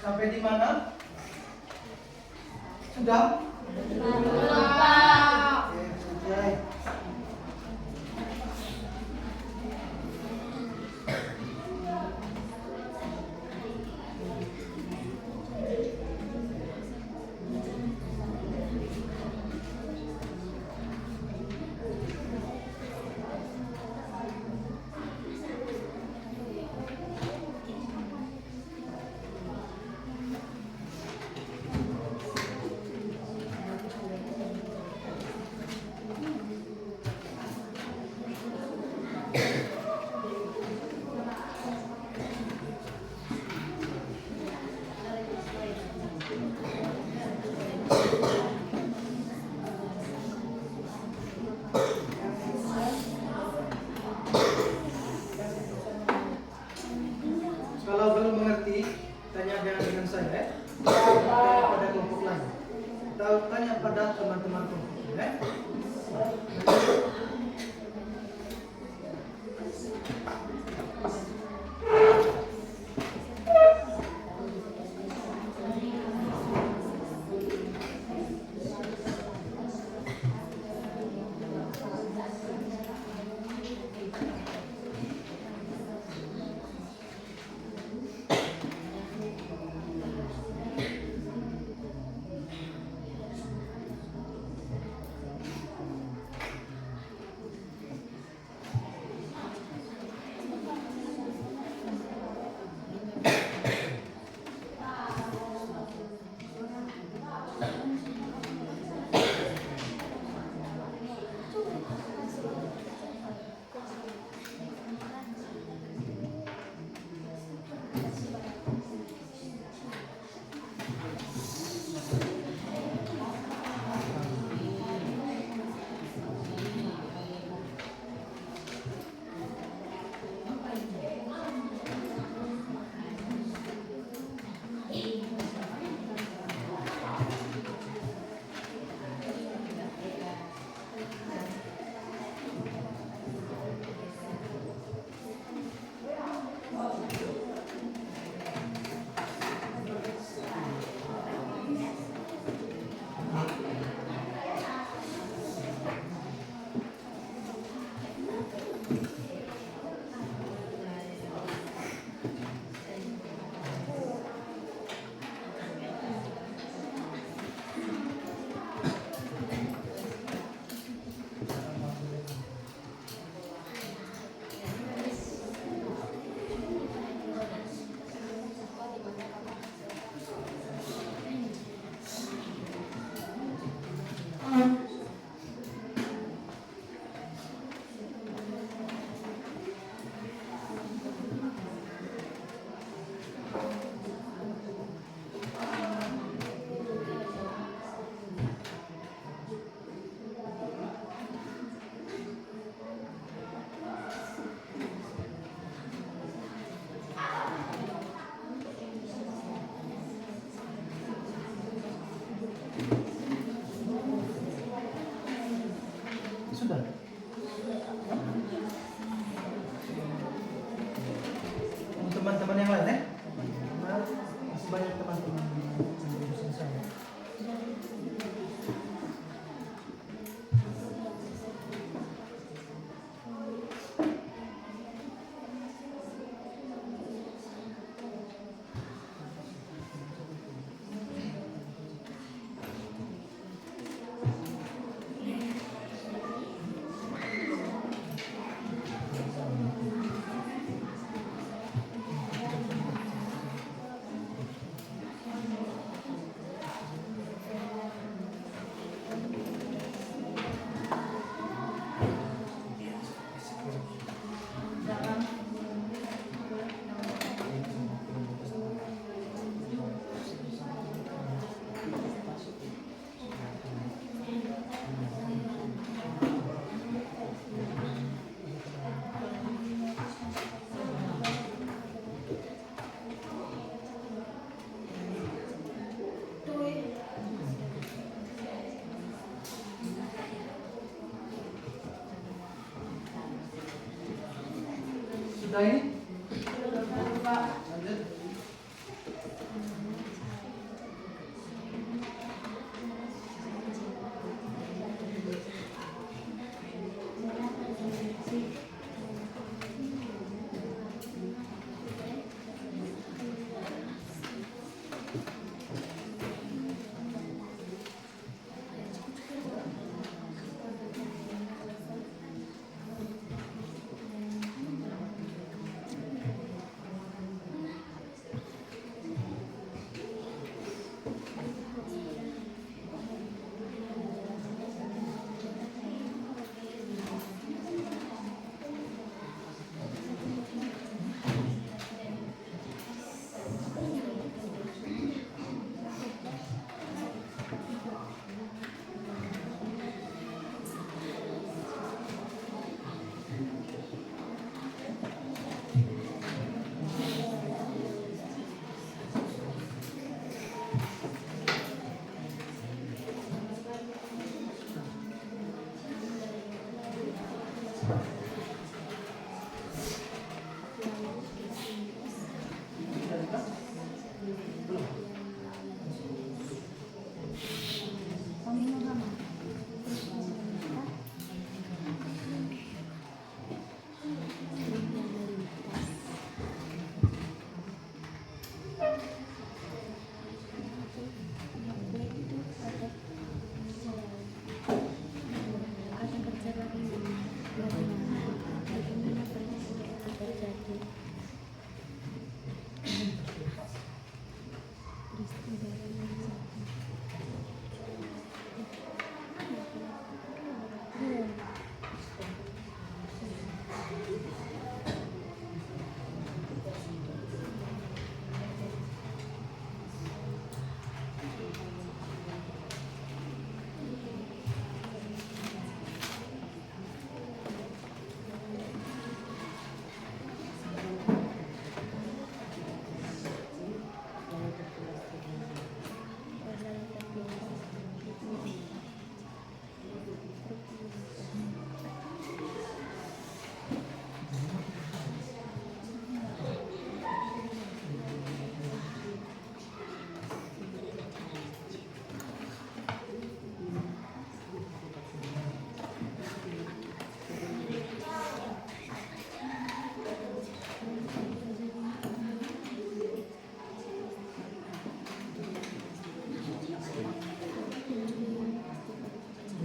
Sampai di mana? Sudah? Oke, selesai. Kalau belum mengerti, tanya dengan saya ya. Tanya pada kelompok lain. Tahu tanya pada teman-teman kelompok ya. Sudah. Untuk teman-teman yang lain ya. Karena masih banyak teman-teman yang belum selesai. Sudah ini? Lanjut.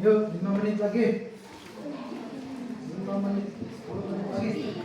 Yuk, 5 menit lagi. 5 menit, 10 menit lagi.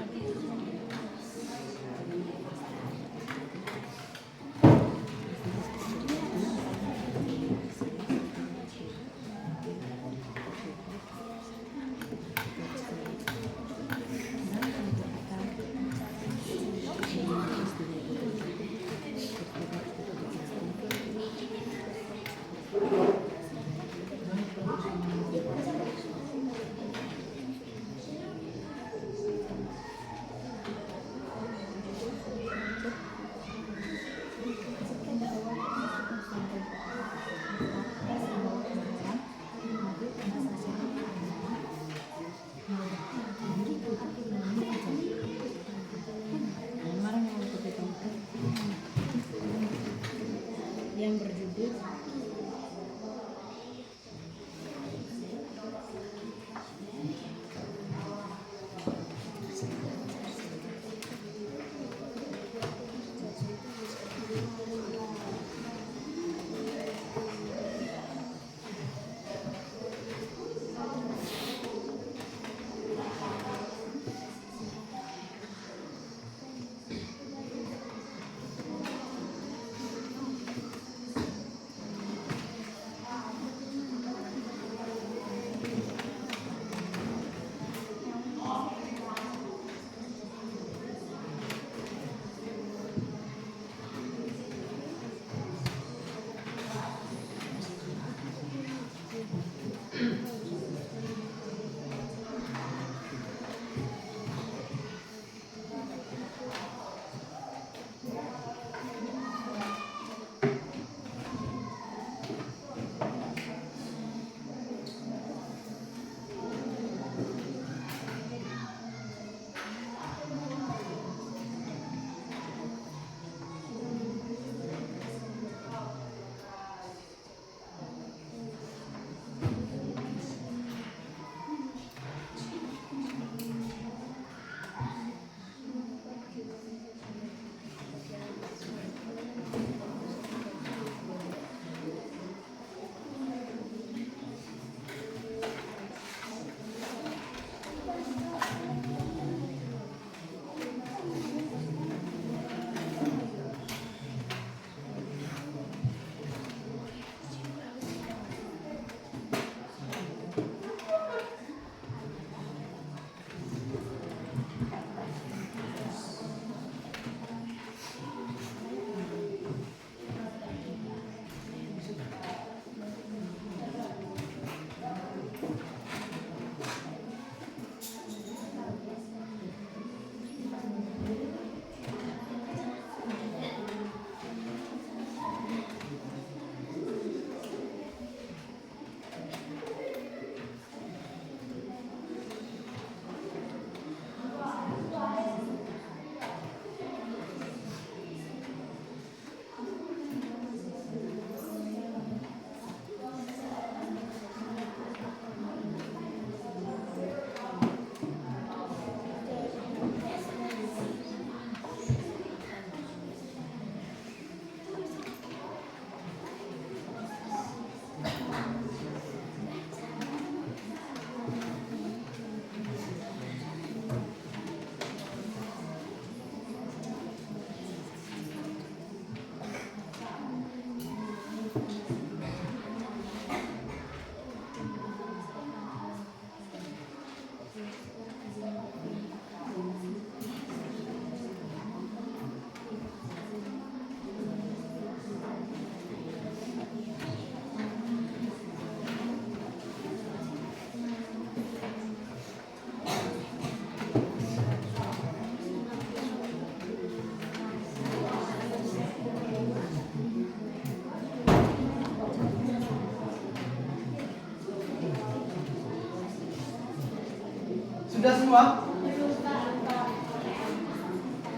Sudah semua?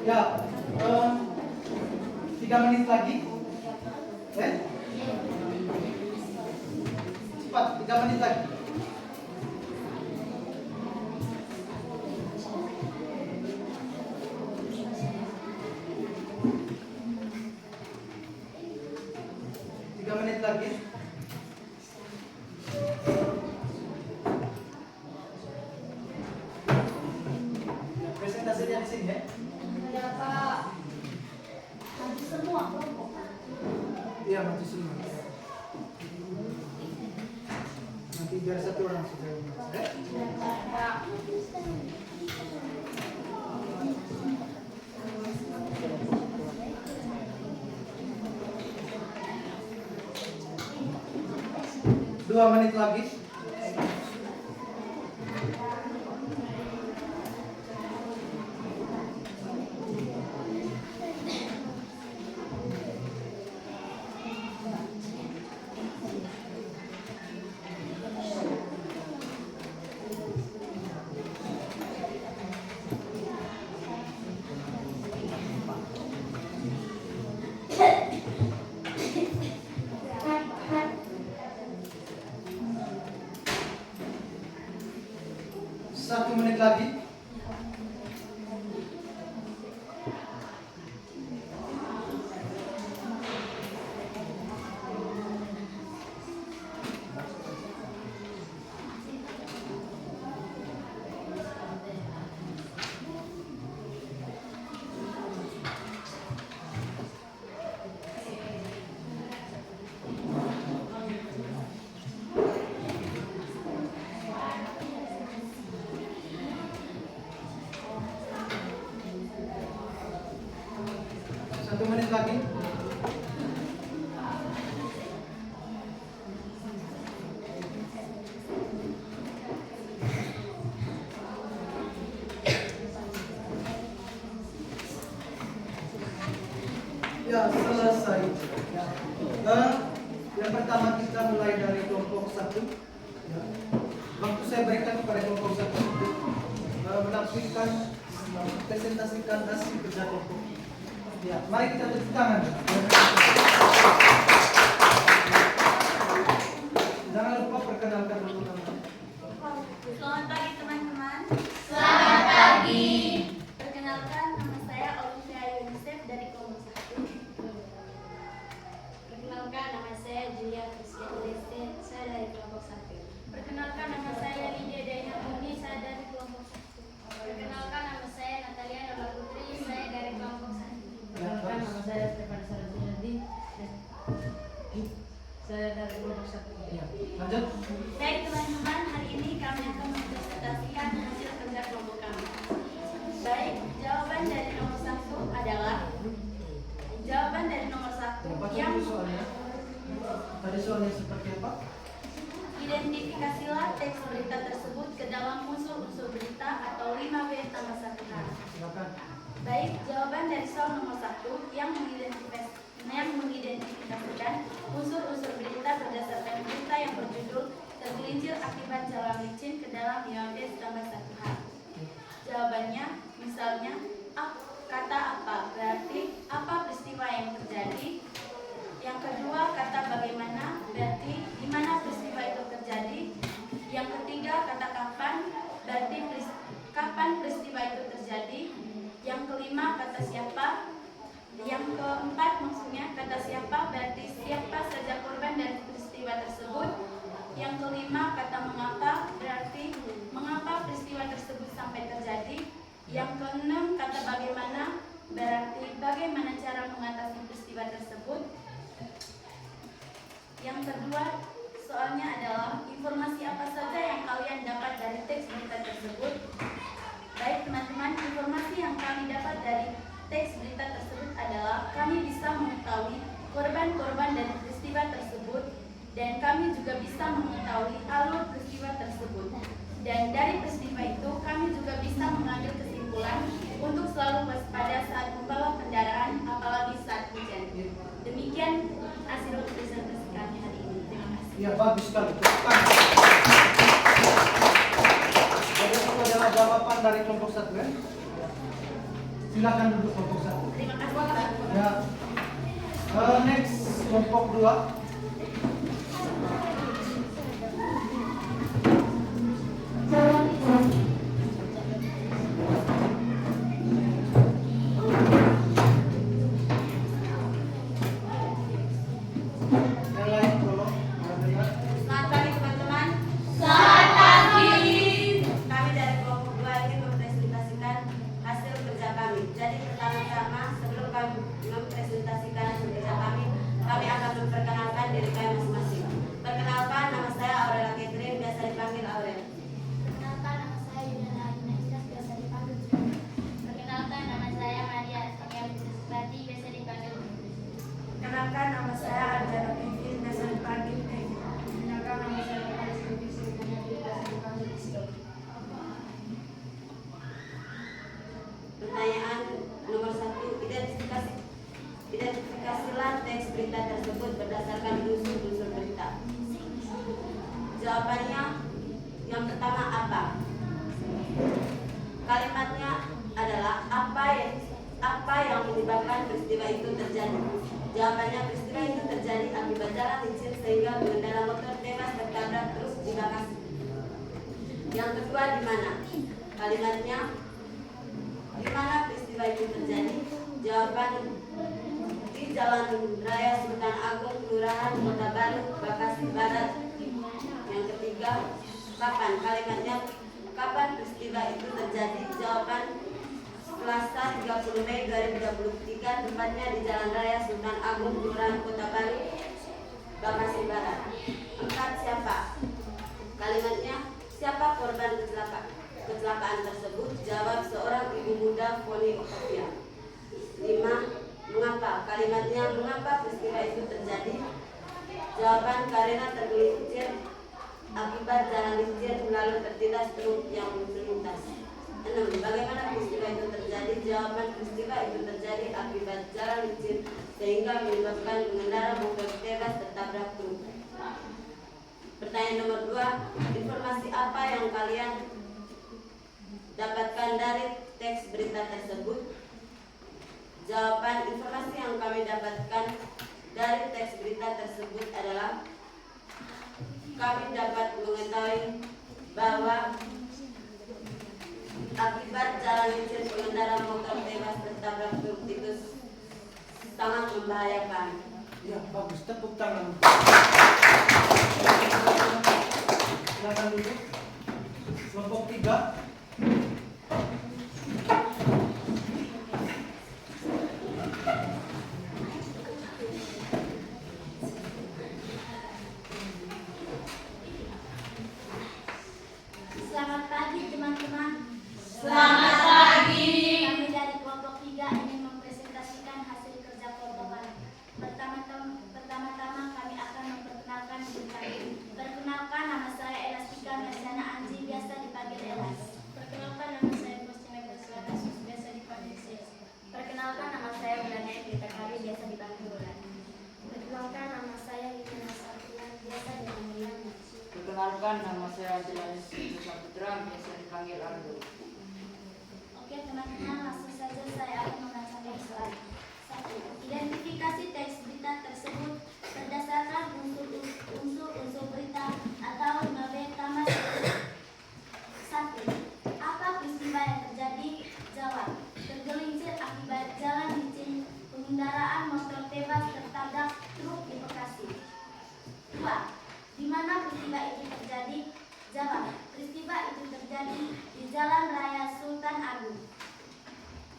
Ya, 3 menit lagi. Cepat, 3 menit lagi. Presentasinya di sini ya. Ya Pak. Maju semua kelompok. Iya, maju semua. Nanti biar satu orang saja. Dua menit lagi. Satu menit lagi. Satu menit lagi. Ya, selesai. Ya. Yang pertama kita mulai dari kelompok 1. Ya. Waktu saya berikan kepada kelompok 1 untuk menampilkan, presentasikan hasil kerja kelompok. Ya, mari kita tepuk tangan. Jangan lupa perkenalkan dulu nama. Selamat pagi teman-teman. Selamat pagi. Perkenalkan nama saya Olivia Yunisef dari kelompok 1. Perkenalkan nama saya Julia Christian Leste, saya dari kelompok 1. Perkenalkan nama saya Lydia Daina Murni, saya dari kelompok 1. Perkenalkan nama saya Natalia Nola Putri, saya dari kelompok 1. Perkenalkan nama saya Stefan Sarjunadi, saya dari kelompok 1. Ya, lanjut. Baik teman-teman, hari ini kami akan mempresentasikan hasil kerja kelompok kami. Baik, jawaban dari nomor 1 adalah jawaban dari nomor 1 Ya, baca yang dulu soalnya. Tadi soalnya seperti apa? identifikasilah teks berita tersebut ke dalam unsur-unsur berita atau 5W tambah 1H. Silakan. Baik, jawaban dari soal nomor 1 yang mengidentifikasikan unsur-unsur berita berdasarkan berita yang berjudul tergelincir akibat jalan licin ke dalam 5W tambah 1H. Jawabannya, misalnya, kata apa, berarti apa peristiwa yang terjadi. Yang kedua, kata bagaimana, berarti di mana peristiwa itu terjadi. Yang ketiga, kata kapan, berarti kapan peristiwa itu terjadi. Yang kelima, kata siapa. Yang keempat, maksudnya kata siapa, berarti siapa saja korban dari peristiwa tersebut. Yang kelima, kata mengapa, berarti mengapa peristiwa tersebut sampai terjadi. Yang keenam, kata bagaimana, berarti bagaimana cara mengatasi peristiwa tersebut. Yang kedua, soalnya adalah informasi apa saja yang kalian dapat dari teks berita tersebut. Baik teman-teman, informasi yang kami dapat dari teks berita tersebut adalah kami bisa mengetahui korban-korban dari peristiwa tersebut, dan kami juga bisa mengetahui alur peristiwa tersebut. Dan dari peristiwa itu kami juga bisa mengambil kesimpulan untuk selalu waspada saat membawa kendaraan, apalagi saat hujan. Demikian hasil presentasi kami hari ini. Terima kasih. Ya, bagus sekali. Tepukan. Jadi itu adalah jawaban dari kelompok 1 ya. Silakan duduk kelompok 1. Terima kasih Pak. Ya. Next kelompok 2. Yang lain tolong dengar. Selamat pagi teman-teman. Kami dari kelompok 2 ini mempresentasikan hasil kerja kami. Jadi pertama-tama sebelum kami mempresentasikan hasil kerja kami akan memperkenalkan diri kami masing-masing. Perkenalkan, nama saya Aurela Catherine, biasa dipanggil Aurel. Perkenalkan, nama saya Yudana Adina Islas, biasa dipanggil Jun. Perkenalkan, nama saya Maria Astaria Putri, biasa dipanggil Putri. Perkenalkan, nama saya Arjana Pivin, biasa dipanggil Pevin. Perkenalkan, nama saya Paris Kevisi, biasa dipanggil Isidor. Pertanyaan nomor 1, identifikasilah teks berita tersebut berdasarkan unsur-unsur berita. Jawabannya yang pertama apa? Kalimatnya adalah apa yang menyebabkan peristiwa itu terjadi. Jawabannya peristiwa itu terjadi akibat jalan licin sehingga pengendara motor tewas tertabrak terus di Bekasi. Yang kedua di mana? Kalimatnya di mana peristiwa itu terjadi? Jawaban di Jalan Raya Sultan Agung, Kelurahan Kota Baru, Bekasi Barat. Yang ketiga, kapan? Kalimatnya kapan peristiwa itu terjadi? Jawaban Selasa 30 Mei 2023, tempatnya di Jalan Raya Sultan Agung, Kelurahan Kota Baru, Bekasi Barat. 4, siapa? Kalimatnya siapa korban kecelakaan tersebut? Jawab seorang ibu muda Foni Octavia. 5, mengapa? Kalimatnya mengapa peristiwa itu terjadi? Jawaban karena tergelincir akibat jalan licin lalu tertindas truk yang melintas. 6, bagaimana peristiwa itu terjadi? Jawaban peristiwa itu terjadi akibat jalan licin sehingga menyebabkan pengendara motor tewas tertabrak truk. Pertanyaan nomor 2, informasi apa yang kalian dapatkan dari teks berita tersebut? Jawaban informasi yang kami dapatkan dari teks berita tersebut adalah kami dapat mengetahui bahwa akibat jalan licin pengendara motor tewas tertabrak truk itu sangat membahayakan. Ya, bagus. Tepuk tangan. Silakan duduk. Kelompok 3. Selamat pagi teman-teman. Selamat pagi. Kami dari kelompok 3 ingin mempresentasikan hasil kerja kelompok kami. Pertama-tama kami akan memperkenalkan diri kami. Perkenalkan, nama saya Elastika Merjana Anji, biasa dipanggil Elas. Perkenalkan, nama saya Bostina Bersuara, biasa dipanggil Sis. Perkenalkan, nama saya Bulannya Pita Kari, biasa dipanggil Bulan. Perkenalkan, nama saya Yuna Satria, biasa dipanggil Yana. Perkenalkan, nama saya Anjelanis Saputra, biasa dipanggil Ardo. Oke teman-teman, langsung saja saya akan membacakan soal. 1. Identifikasi teks berita tersebut berdasarkan unsur berita atau 5B tambah 1. Apa peristiwa yang terjadi? Jawab. Tergelincir akibat jalan licin, pengendaraan motor tewas tertabrak truk di Bekasi. 2. Di mana peristiwa itu terjadi? Jawab. Peristiwa itu terjadi di Jalan Raya Sultan Agung.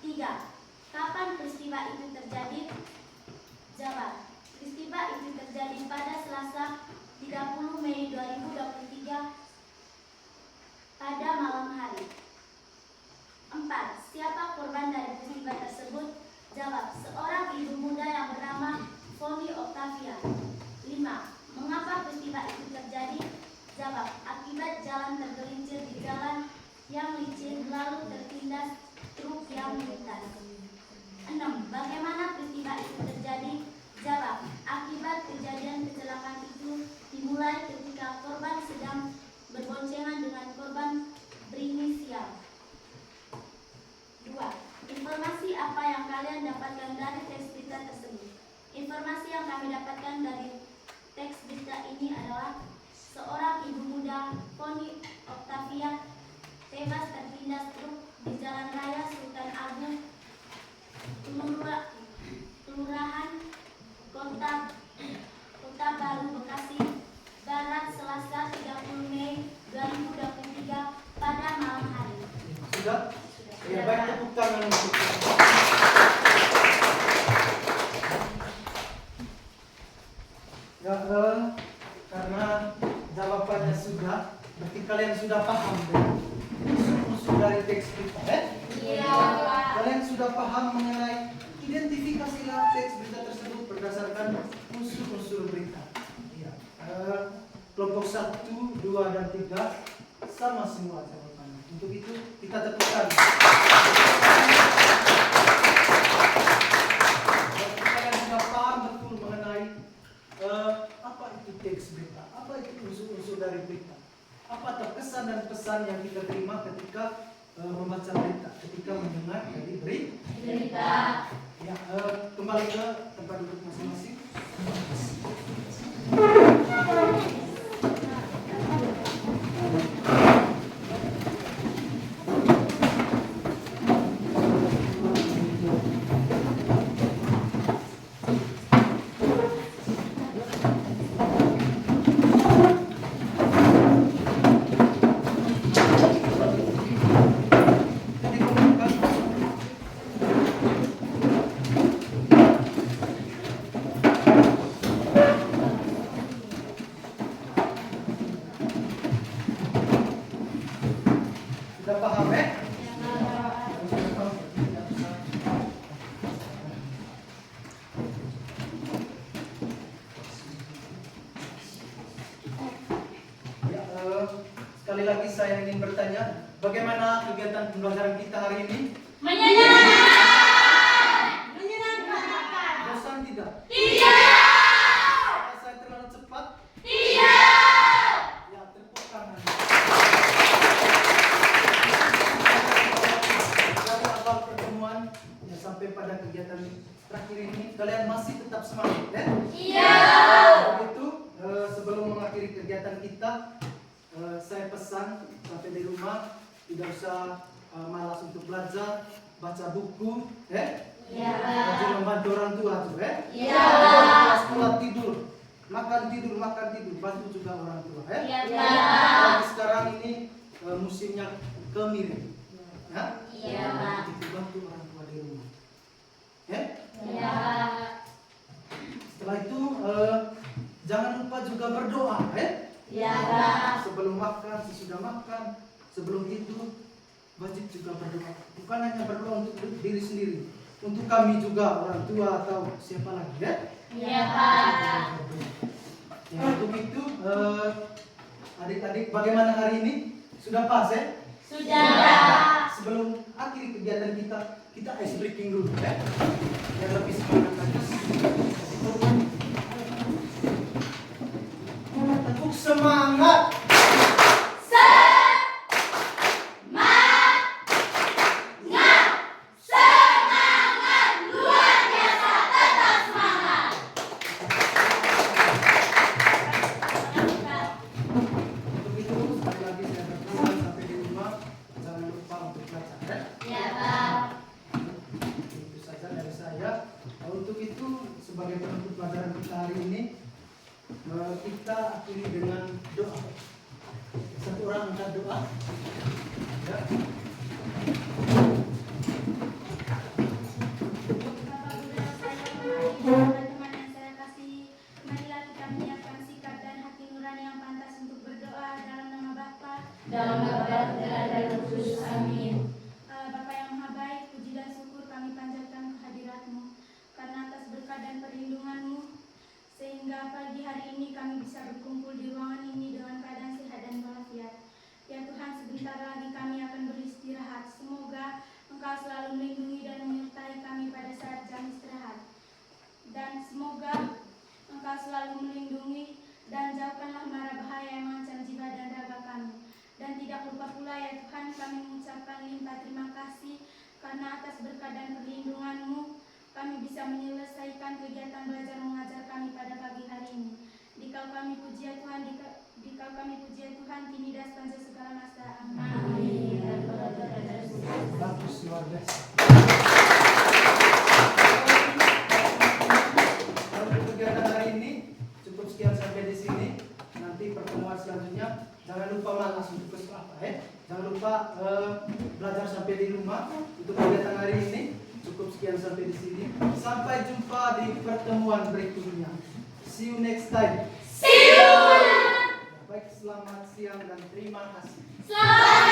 3. Kapan peristiwa itu terjadi? Jawab. Peristiwa itu terjadi pada Selasa 30 Mei 2023 pada malam hari. 4. Siapa korban dari peristiwa tersebut? Jawab. Seorang ibu muda yang bernama Foni Octavia. 5. Mengapa peristiwa itu terjadi? Jawab. Akibat jalan tergelincir di jalan yang licin lalu tertindas truk yang melintas. 6. Bagaimana peristiwa itu terjadi? Jawab. Akibat kejadian kecelakaan itu dimulai ketika korban sedang berboncengan dengan korban berinisial sudah? Ya, baik, tepuk tangan untuk ya, karena jawabannya sudah, berarti kalian sudah paham unsur dari teks berita, Iya, Pak. Kalian sudah paham mengenai identifikasilah teks berita tersebut berdasarkan unsur-unsur berita. Ya. Kelompok 1, 2, dan 3 sama semua jawabannya. Untuk itu kita tepukkan. Kalian sudah paham betul mengenai apa itu teks berita, apa itu unsur-unsur dari berita, apa terkesan dan pesan yang kita terima ketika membaca berita, ketika mendengar dari berita. Ya, kembali ke tempat duduk masing-masing. Sudah paham ya? Ya, sekali lagi saya ingin bertanya, bagaimana kegiatan pembelajaran kita hari ini? Bosan tidak? Apakah saya terlalu cepat? Ya, tepuk tangan. Dari awal pertemuan ya, sampai pada kegiatan terakhir ini, kalian masih tetap semangat, ya? Begitu, sebelum mengakhiri kegiatan kita, saya pesan sampai di rumah tidak usah malas untuk belajar, baca buku, rajin membantu orang tua tuh, sekolah tidur, makan tidur, bantu juga orang tua, Apalagi sekarang ini musimnya kemiri, ya? Itu bantu orang tua di rumah, Setelah itu jangan lupa juga berdoa, Sebelum makan, sesudah makan, sebelum tidur, wajib juga berdoa. Bukan hanya berdoa untuk diri sendiri, untuk kami juga, orang tua atau siapa lagi, Ya, untuk itu, adik-adik, bagaimana hari ini? Sudah pas, Sebelum akhir kegiatan kita ice breaking dulu, Yang lebih semangat lagi. Tepuk semangat. Untuk itu sekali lagi saya berpesan sampai di rumah jangan lupa untuk baca, Itu saja dari saya. Untuk itu sebagai penutup pelajaran kita hari ini, kita akhiri dengan doa. Satu orang angkat doa. Ya. Bapak Guru saya teman-teman yang saya kasih, marilah kita menyiapkan sikap dan hati nurani yang pantas untuk berdoa dalam nama Bapa, Dalam nama Putra dan Roh Kudus. Amin. Bapa yang Maha Baik, puji dan syukur kami panjatkan kehadirat-Mu karena atas berkat dan perlindungan-Mu sehingga pagi hari ini kami bisa berkumpul di ruangan ini dengan keadaan sehat dan walafiat. Ya Tuhan, sebentar lagi kami akan beristirahat. Semoga Engkau selalu melindungi dan menyertai kami pada saat jam istirahat. Dan semoga Engkau selalu melindungi dan jauhkanlah mara bahaya yang mengancam jiwa dan raga kami. Dan tidak lupa pula ya Tuhan, kami mengucapkan limpah terima kasih karena atas berkat dan perlindungan-Mu kami bisa menyelesaikan kegiatan belajar mengajar kami pada pagi hari ini. Dikau kami puji ya Tuhan, dikau kami puji ya Tuhan, kini dan sepanjang segala masa. Amin. Bagus, luar biasa. Untuk kegiatan hari ini cukup sekian sampai di sini. Nanti pertemuan selanjutnya jangan lupa malas untuk ke sekolah, Jangan lupa belajar sampai di rumah untuk kegiatan hari ini. Cukup sekian sampai di sini. Sampai jumpa di pertemuan berikutnya. See you next time. See you. Baik, selamat siang dan terima kasih. Selamat